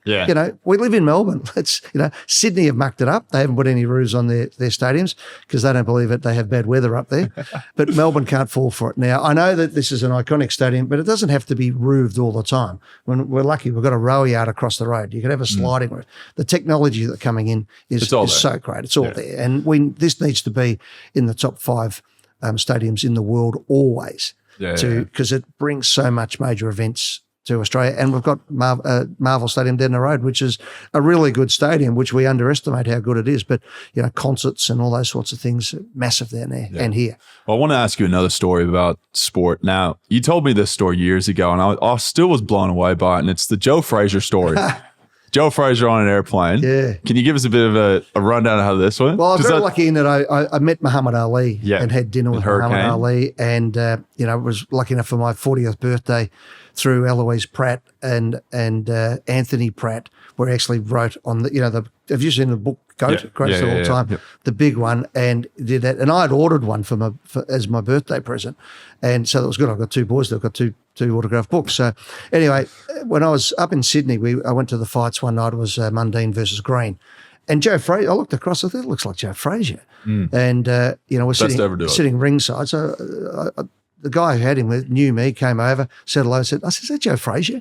We live in Melbourne. It's, Sydney have mucked it up. They haven't put any roofs on their stadiums because they don't believe it. They have bad weather up there. But Melbourne can't fall for it. Now, I know that this is an iconic stadium, but it doesn't have to be roofed all the time. When we're lucky, we've got a row yard across the road. You could have a sliding roof. The technology that's coming in is so great. It's all there. And this needs to be in the top 5 stadiums in the world always. Because it brings so much major events to Australia. And we've got Marvel Stadium down the road, which is a really good stadium, which we underestimate how good it is. But, concerts and all those sorts of things, massive down there and here. Well, I want to ask you another story about sport. Now, you told me this story years ago, and I still was blown away by it, and it's the Joe Frazier story. Joe Frazier on an airplane. Yeah. Can you give us a bit of a rundown of how this went? Well, I was very lucky in that I met Muhammad Ali and had dinner with Muhammad Ali, and was lucky enough for my 40th birthday through Eloise Pratt and Anthony Pratt, where actually wrote on have you seen the book Goat? Greatest of all time, the big one, and did that. And I had ordered one as my birthday present, and so that was good. I've got two boys that have got two autographed books. So anyway, when I was up in Sydney, I went to the fights one night. It was Mundine versus Green. And Joe Frazier, I looked across, I thought, it looks like Joe Frazier. And, we're sitting ringside. So the guy who had him with knew me, came over, said hello, said, I said, is that Joe Frazier?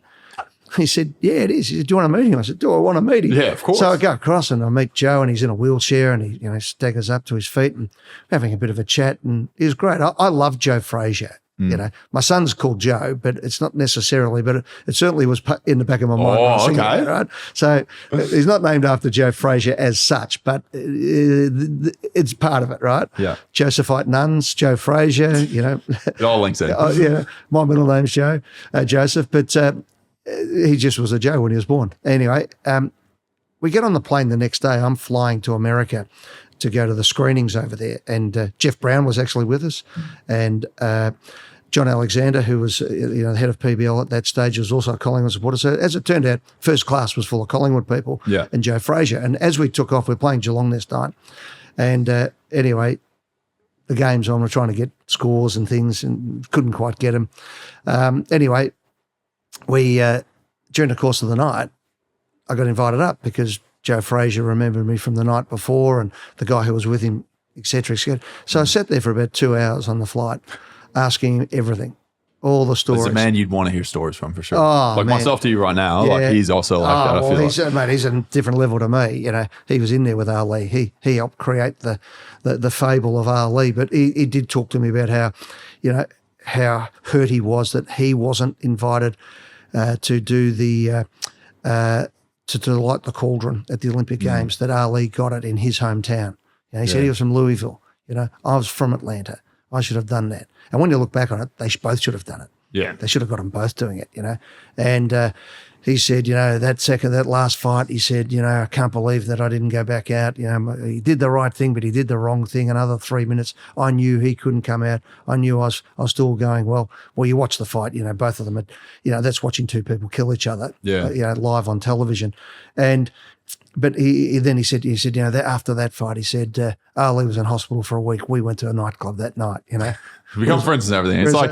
He said, yeah, it is. He said, do you want to meet him? I said, do I want to meet him? Yeah, of course. So I go across and I meet Joe, and he's in a wheelchair, and he staggers up to his feet and having a bit of a chat, and he was great. I love Joe Frazier. My son's called Joe, but it's not necessarily, but it certainly was in the back of my mind. Oh, okay. Right? So he's not named after Joe Frazier as such, but it's part of it, right? Yeah. Josephite nuns, Joe Frazier, It all links in. My middle name's Joe, Joseph, but he just was a Joe when he was born. Anyway, we get on the plane the next day. I'm flying to America to go to the screenings over there. And Jeff Brown was actually with us. And John Alexander, who was the head of PBL at that stage, was also a Collingwood supporter. So as it turned out, first class was full of Collingwood people and Joe Frazier. And as we took off, we're playing Geelong this time. And anyway, the game's on. We're trying to get scores and things and couldn't quite get them. Anyway, we during the course of the night, I got invited up because Joe Frazier remembered me from the night before, and the guy who was with him, et cetera, et cetera. So I sat there for about 2 hours on the flight asking him everything, all the stories. He's a man you'd want to hear stories from for sure. Oh, man. Myself to you right now, he's also like that, I feel like. He's a different level to me. He was in there with Ali. He helped create the fable of Ali, but he did talk to me about how hurt he was that he wasn't invited to do the to light the cauldron at the Olympic Games, that Ali got it in his hometown. He said he was from Louisville. I was from Atlanta. I should have done that. And when you look back on it, they both should have done it. Yeah. They should have got them both doing it, And he said, that last fight, he said, I can't believe that I didn't go back out. He did the right thing, but he did the wrong thing. Another 3 minutes, I knew he couldn't come out. I knew I was still going, well, you watch the fight, both of them, that's watching two people kill each other, live on television. But he said, that after that fight, he said, Ali was in hospital for a week. We went to a nightclub that night, We become friends and everything. It's like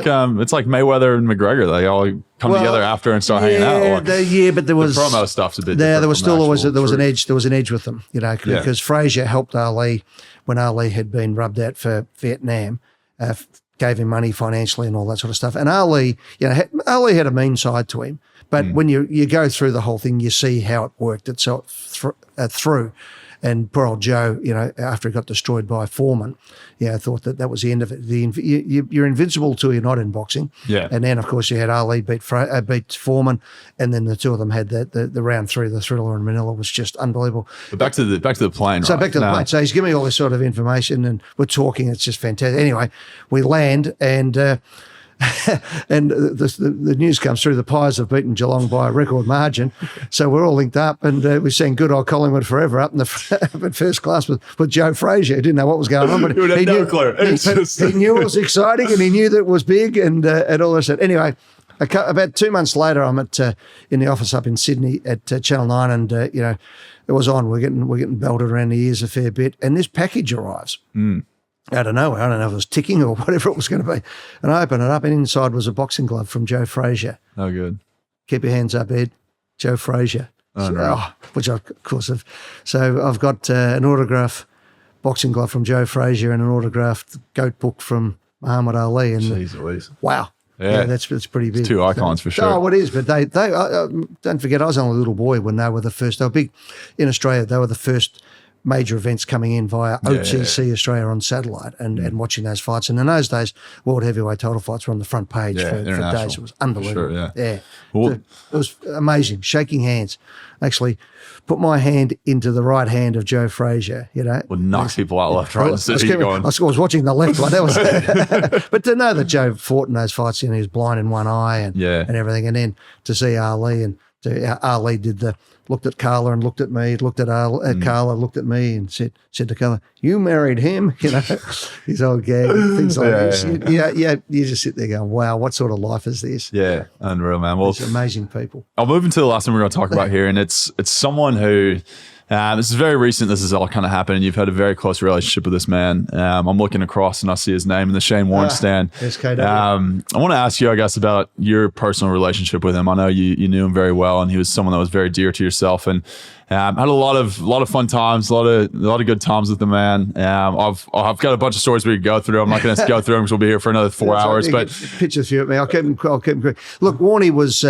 Mayweather and McGregor. They all come together after and start hanging out. But there was the promo stuff's a bit. There was still always there was an edge. There was an edge with them, because Frazier helped Ali when Ali had been rubbed out for Vietnam, gave him money financially and all that sort of stuff. And Ali, Ali had a mean side to him. But when you go through the whole thing, you see how it worked itself through. And poor old Joe, after he got destroyed by Foreman, I thought that was the end of it. You're invincible till you're not in boxing. Yeah. And then, of course, you had Ali beat Foreman, and then the two of them had the round three, the Thriller and Manila was just unbelievable. But back to the plane, So right? back to the plane. So he's giving me all this sort of information, and we're talking. It's just fantastic. Anyway, we land, and and the news comes through. The Pies have beaten Geelong by a record margin. So we're all linked up, and we're saying good old Collingwood forever up in the first class with Joe Frazier. He didn't know what was going on, but he knew, he knew it was exciting, and he knew that it was big, and all this. Anyway, about 2 months later, I'm in the office up in Sydney at Channel 9, and it was on. We're getting belted around the ears a fair bit, and this package arrives. Out of nowhere. I don't know if it was ticking or whatever it was going to be. And I opened it up, and inside was a boxing glove from Joe Frazier. Oh, good. Keep your hands up, Ed. Joe Frazier. Which I, of course, have. So I've got an autograph boxing glove from Joe Frazier and an autographed goat book from Muhammad Ali. And jeez Louise. Wow. Yeah, that's pretty big. It's two icons for sure. Oh, it is. But they don't forget, I was only a little boy when they were the first. They were big in Australia. They were the first major events coming in via OTC Australia on satellite and watching those fights. And in those days, world heavyweight title fights were on the front page for days. It was unbelievable. Sure, Well, it was amazing. Shaking hands. Actually, put my hand into the right hand of Joe Frazier. Would knock people out left, right. I was watching the left one. That was, but to know that Joe fought in those fights, he was blind in one eye and everything, and then to see Ali Ali looked at Carla and looked at me, looked at Carla, looked at me and said to Carla, "You married him," his old gag, things like this. You just sit there going, "Wow, what sort of life is this?" Yeah, unreal, man. Well, it's amazing people. I'll move into the last thing we're going to talk about here, and it's someone who. This is very recent. This has all kind of happened, and you've had a very close relationship with this man. I'm looking across, and I see his name in the Shane Warne stand. SKW. I want to ask you, I guess, about your personal relationship with him. I know you knew him very well, and he was someone that was very dear to yourself. And had a lot of fun times, a lot of good times with the man. I've got a bunch of stories we could go through. I'm not going to go through them because we'll be here for another 4 hours. But pitch a few at me. I'll keep them quick. Look, Warne was.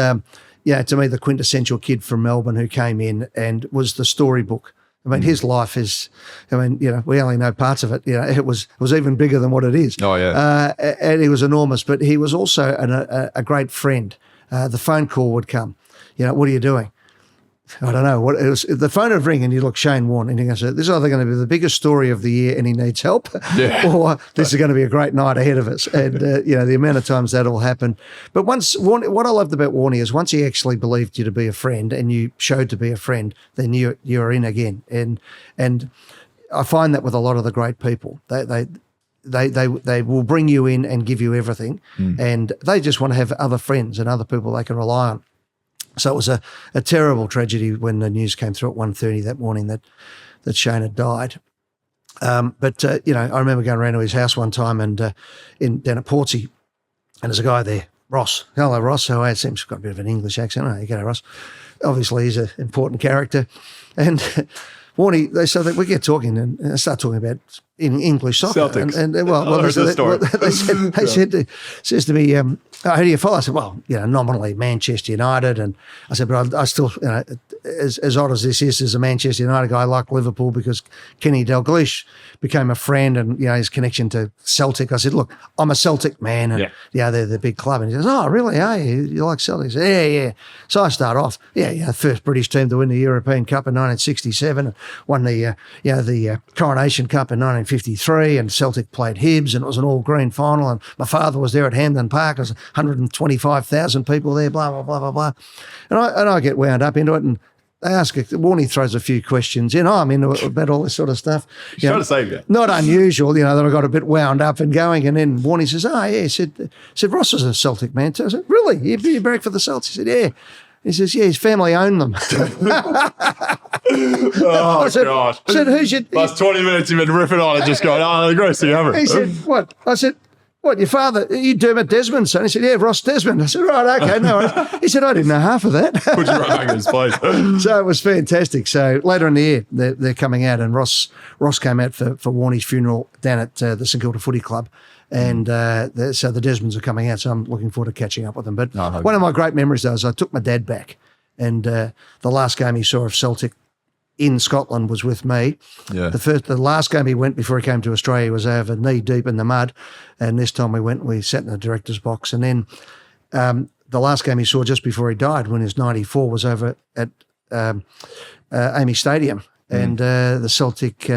To me, the quintessential kid from Melbourne who came in and was the storybook. I mean, his life is, we only know parts of it. It was even bigger than what it is. Oh, yeah. And he was enormous, but he was also a great friend. The phone call would come. What are you doing? I don't know. What it was, the phone would ring and you look, Shane Warne, and he goes, this is either going to be the biggest story of the year and he needs help, or this is going to be a great night ahead of us. And, the amount of times that'll happen. But what I loved about Warne is once he actually believed you to be a friend and you showed to be a friend, then you're in again. And I find that with a lot of the great people, they will bring you in and give you everything. And they just want to have other friends and other people they can rely on. So it was a terrible tragedy when the news came through at 1:30 that morning that Shane had died. But I remember going around to his house one time and down at Portsea, and there's a guy there, Ross. Hello, Ross. How are you? Seems got a bit of an English accent. Oh, you go, Ross. Obviously, he's an important character. And Warne, they said that we get talking and start talking about in English soccer. Celtics. Says to me, how do you follow? I said, well, nominally Manchester United. And I said, but I still, as odd as this is, as a Manchester United guy, I like Liverpool because Kenny Dalglish became a friend and, his connection to Celtic. I said, look, I'm a Celtic man and, they're the big club. And he says, oh, really? Are you? You like Celtic? I said, yeah. So I start off, first British team to win the European Cup in 1967, won the Coronation Cup in 1953, and Celtic played Hibs, and it was an all-green final, and my father was there at Hampden Park. There was 125,000 people there, blah, blah, blah, blah, blah. And I get wound up into it, and they ask, Warne throws a few questions in. I'm into it about all this sort of stuff. He's trying to save you. Not unusual, that I got a bit wound up and going, and then Warne says, said Ross was a Celtic man too. I said, really? You barrack for the Celtics? He said, yeah. He says, yeah, his family owned them. Oh, gosh. I said, who's your... Last 20 minutes you've been ripping on it, just going, the greatest thing ever. He said, what? I said, what, your father, are you Dermot Desmond's son? He said, yeah, Ross Desmond. I said, right, okay, no worries. He said, I didn't know half of that. Put you right back in his place. So it was fantastic. So later in the year, they're coming out, and Ross came out for Warne's funeral down at the St Kilda Footy Club. And so the Desmonds are coming out, so I'm looking forward to catching up with them. But one of my great memories, though, is I took my dad back, and the last game he saw of Celtic in Scotland was with me. Yeah. The last game he went before he came to Australia was over knee deep in the mud, and this time we sat in the director's box. And then the last game he saw just before he died, when he was 94, was over at Amy Stadium, and the Celtic.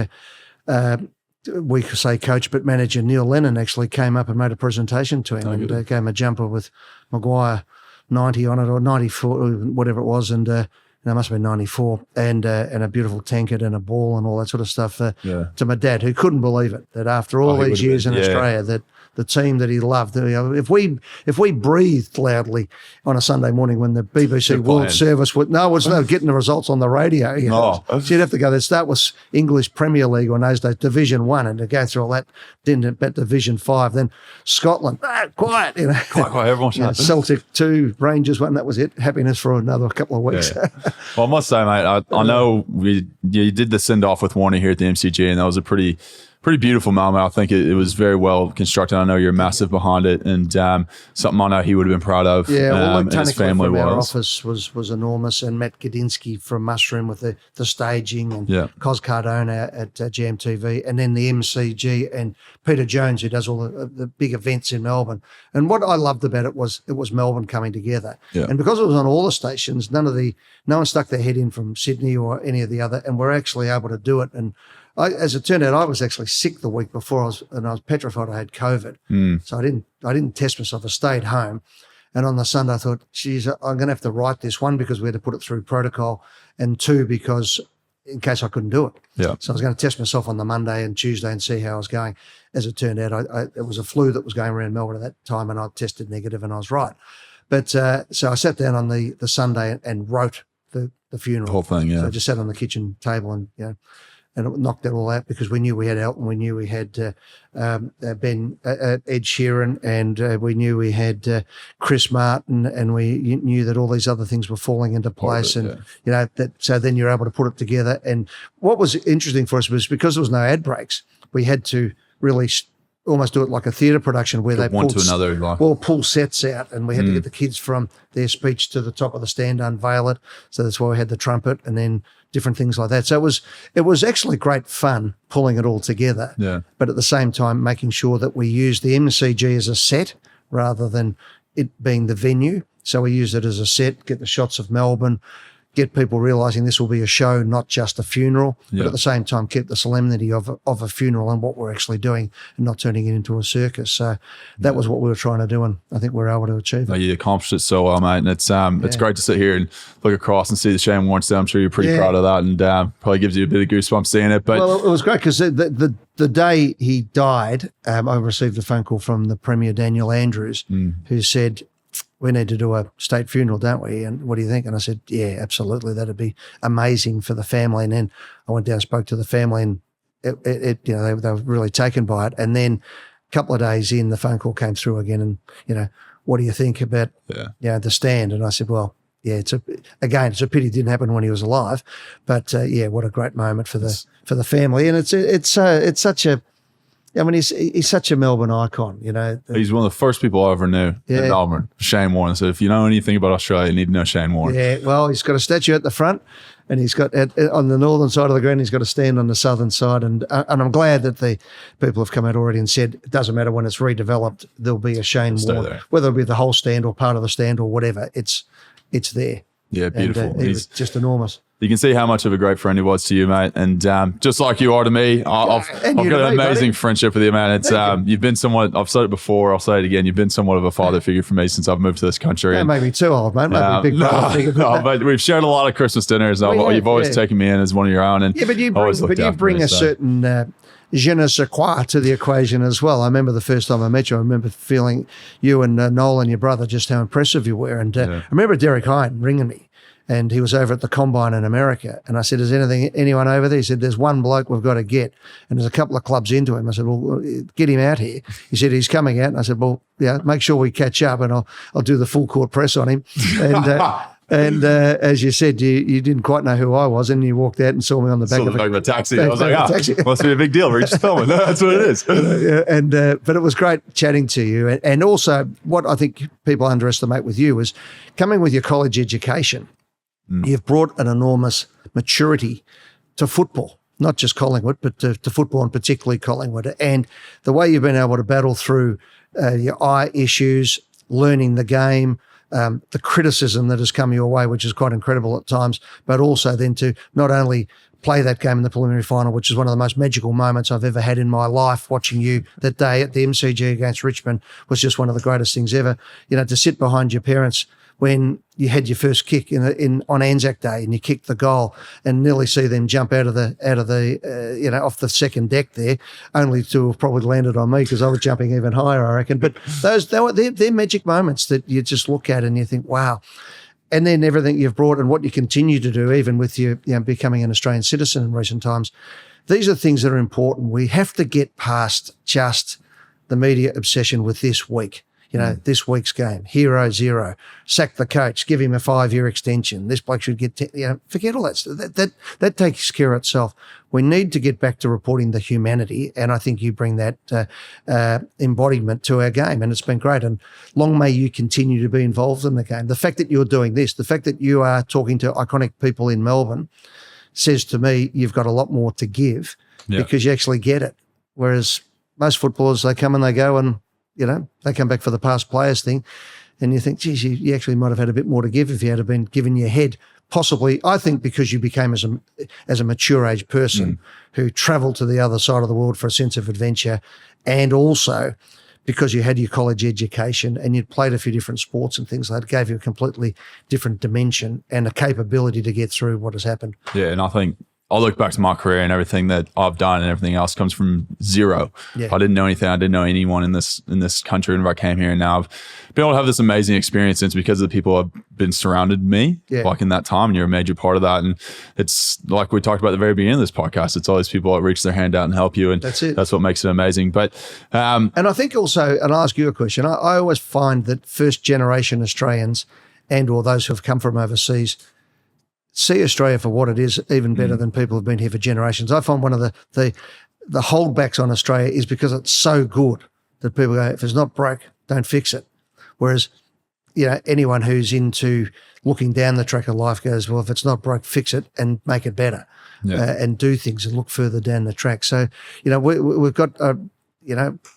We could say coach, but manager Neil Lennon actually came up and made a presentation to him and gave him a jumper with McGuire 90 on it, or 94, whatever it was, and it must have been 94, and a beautiful tankard and a ball and all that sort of stuff to my dad, who couldn't believe it, that after all these years in Australia, that the team that he loved, if we breathed loudly on a Sunday morning when the BBC World Service was getting the results on the radio, so you'd have to go, that was English Premier League on those days, Division 1, and to go through all that, then about Division 5, then Scotland, quiet, Quiet, everyone shut Celtic 2, Rangers 1, that was it, happiness for another couple of weeks. Yeah. Well, I must say, mate, I know you did the send-off with Warne here at the MCG, and that was a pretty pretty beautiful moment. I think it was very well constructed. I know you're massive behind it, and something I know he would have been proud of. Yeah, well, Luke his family from our was. office was enormous, and Matt Gadinsky from Mushroom with the staging, and Cos Cardona at GMTV, and then the MCG, and Peter Jones, who does all the big events in Melbourne. And what I loved about it was Melbourne coming together. Yeah. And because it was on all the stations, no one stuck their head in from Sydney or any of the other, and we're actually able to do it. And as it turned out, I was actually sick the week before, I was petrified I had COVID. So I didn't test myself. I stayed home. And on the Sunday, I thought, geez, I'm going to have to write this, one, because we had to put it through protocol, and two, because in case I couldn't do it. Yeah. So I was going to test myself on the Monday and Tuesday and see how I was going. As it turned out, it was a flu that was going around Melbourne at that time, and I tested negative, and I was right. But so I sat down on the Sunday and wrote the funeral. The whole thing, yeah. So I just sat on the kitchen table and, and it knocked that all out, because we knew we had Elton, we knew we had Ed Sheeran, and we knew we had Chris Martin, and we knew that all these other things were falling into place, so then you're able to put it together. And what was interesting for us was, because there was no ad breaks, we had to really almost do it like a theatre production, where they pull sets out, and we had to get the kids from their speech to the top of the stand, unveil it. So that's why we had the trumpet, and then different things like that. So it was actually great fun pulling it all together. Yeah. But at the same time, making sure that we use the MCG as a set rather than it being the venue. So we use it as a set, get the shots of Melbourne, get people realising this will be a show, not just a funeral, but at the same time keep the solemnity of a funeral and what we're actually doing, and not turning it into a circus. So that was what we were trying to do, and I think we were able to achieve it. You accomplished it so well, mate, and it's great to sit here and look across and see the Shane Warne stand. I'm sure you're pretty proud of that, and probably gives you a bit of goosebumps seeing it. But well, it was great, because the day he died, I received a phone call from the Premier, Daniel Andrews, who said, we need to do a state funeral, don't we? And what do you think? And I said, yeah, absolutely. That'd be amazing for the family. And then I went down and spoke to the family, and they were really taken by it. And then a couple of days in, the phone call came through again, and, what do you think about, the stand? And I said, well, yeah, it's a pity it didn't happen when he was alive, but what a great moment for the family. And it's such a, I mean, he's such a Melbourne icon, He's one of the first people I ever knew in Melbourne, Shane Warne. So if you know anything about Australia, you need to know Shane Warne. Yeah, well, he's got a statue at the front, and he's got on the northern side of the ground, he's got a stand on the southern side. And I'm glad that the people have come out already and said it doesn't matter when it's redeveloped, there'll be a Shane Warne, whether it be the whole stand or part of the stand or whatever. It's there. Yeah, beautiful. And, he's just enormous. You can see how much of a great friend he was to you, mate. And just like you are to me, I've got an amazing friendship with you, man. It's you've been somewhat, I've said it before, I'll say it again, you've been somewhat of a father figure for me since I've moved to this country. Don't make me too old, mate. Make me big brother figure. No, but we've shared a lot of Christmas dinners. You've always taken me in as one of your own. And but you bring a certain je ne sais quoi to the equation as well. I remember the first time I met you, I remember feeling you and Nolan, your brother, just how impressive you were. And I remember Derek Hine ringing me. And he was over at the Combine in America. And I said, is anyone over there? He said, there's one bloke we've got to get. And there's a couple of clubs into him. I said, well, get him out here. He said, he's coming out. And I said, well, make sure we catch up, and I'll do the full court press on him. And as you said, you didn't quite know who I was, and you walked out and saw me on the back of a taxi. I was like, must be a big deal. We're just filming. That's what it is. But it was great chatting to you. And also what I think people underestimate with you is coming with your college education. You've brought an enormous maturity to football, not just Collingwood, but to football, and particularly Collingwood. And the way you've been able to battle through your eye issues, learning the game, the criticism that has come your way, which is quite incredible at times, but also then to not only play that game in the preliminary final, which is one of the most magical moments I've ever had in my life. Watching you that day at the MCG against Richmond was just one of the greatest things ever. To sit behind your parents when you had your first kick on Anzac Day and you kicked the goal, and nearly see them jump out of the off the second deck there, only to have probably landed on me because I was jumping even higher, I reckon. But they're magic moments that you just look at and you think, wow. And then everything you've brought and what you continue to do, even with you becoming an Australian citizen in recent times, these are things that are important. We have to get past just the media obsession with this week. This week's game, hero 0, sack the coach, give him a 5-year extension. This bloke should get, forget all that stuff. That takes care of itself. We need to get back to reporting the humanity, and I think you bring that embodiment to our game, and it's been great. And long may you continue to be involved in the game. The fact that you're doing this, the fact that you are talking to iconic people in Melbourne says to me you've got a lot more to give because you actually get it. Whereas most footballers, they come and they go and, they come back for the past players thing, and you think, geez, you actually might have had a bit more to give if you had been given your head. Possibly, I think, because you became as a mature age person who travelled to the other side of the world for a sense of adventure, and also because you had your college education and you'd played a few different sports and things like that, gave you a completely different dimension and a capability to get through what has happened. Yeah, and I think I look back to my career and everything that I've done and everything else comes from zero. Yeah. I didn't know anything. I didn't know anyone in this country whenever I came here. And now I've been able to have this amazing experience. And it's because of the people I've been surrounded me, like in that time. And you're a major part of that. And it's like we talked about at the very beginning of this podcast. It's all these people that reach their hand out and help you. And that's it. That's what makes it amazing. But and I think also, and I'll ask you a question. I always find that first generation Australians and or those who have come from overseas see Australia for what it is even better than people who've been here for generations. I find one of the holdbacks on Australia is because it's so good that people go, if it's not broke, don't fix it. Whereas, anyone who's into looking down the track of life goes, well, if it's not broke, fix it and make it better and do things and look further down the track. So, we've got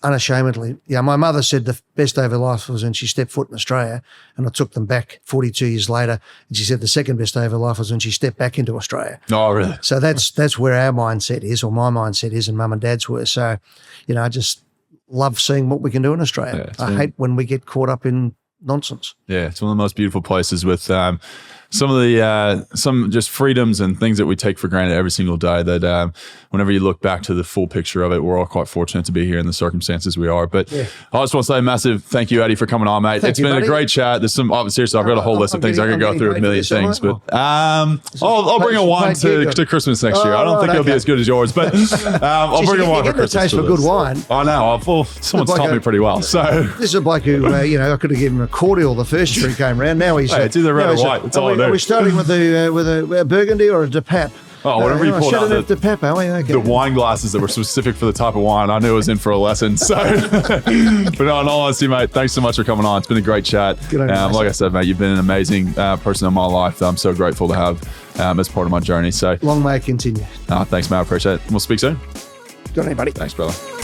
unashamedly. My mother said the best day of her life was when she stepped foot in Australia, and I took them back 42 years later, and she said the second best day of her life was when she stepped back into Australia. Oh, really? So that's where our mindset is, or my mindset is, and Mum and Dad's were. So, I just love seeing what we can do in Australia. I hate when we get caught up in nonsense. Yeah, it's one of the most beautiful places with some of the some just freedoms and things that we take for granted every single day that whenever you look back to the full picture of it, we're all quite fortunate to be here in the circumstances we are. But I just want to say a massive thank you, Eddie, for coming on, mate. It's been a great chat. There's some, seriously, I've got a whole list of things I could go through, a million things. But I'll bring a wine to Christmas next year. I don't think it'll be as good as yours, but I'll bring a wine for Christmas. Taste for good wine. I know. Someone's taught me pretty well. So this is a bloke who, I could have given him a cordial the first year he came around. Now he's it's either red or white. It's all I do. Are we starting with a Burgundy or a De Pap? Oh, whatever you pulled out. De Pap, are we? Okay. The wine glasses that were specific for the type of wine, I knew I was in for a lesson. So, but no, in all honesty, mate, thanks so much for coming on. It's been a great chat. Like I said, mate, you've been an amazing person in my life that I'm so grateful to have as part of my journey. So long may it continue. Thanks, mate. I appreciate it. We'll speak soon. Good on you, buddy. Thanks, brother.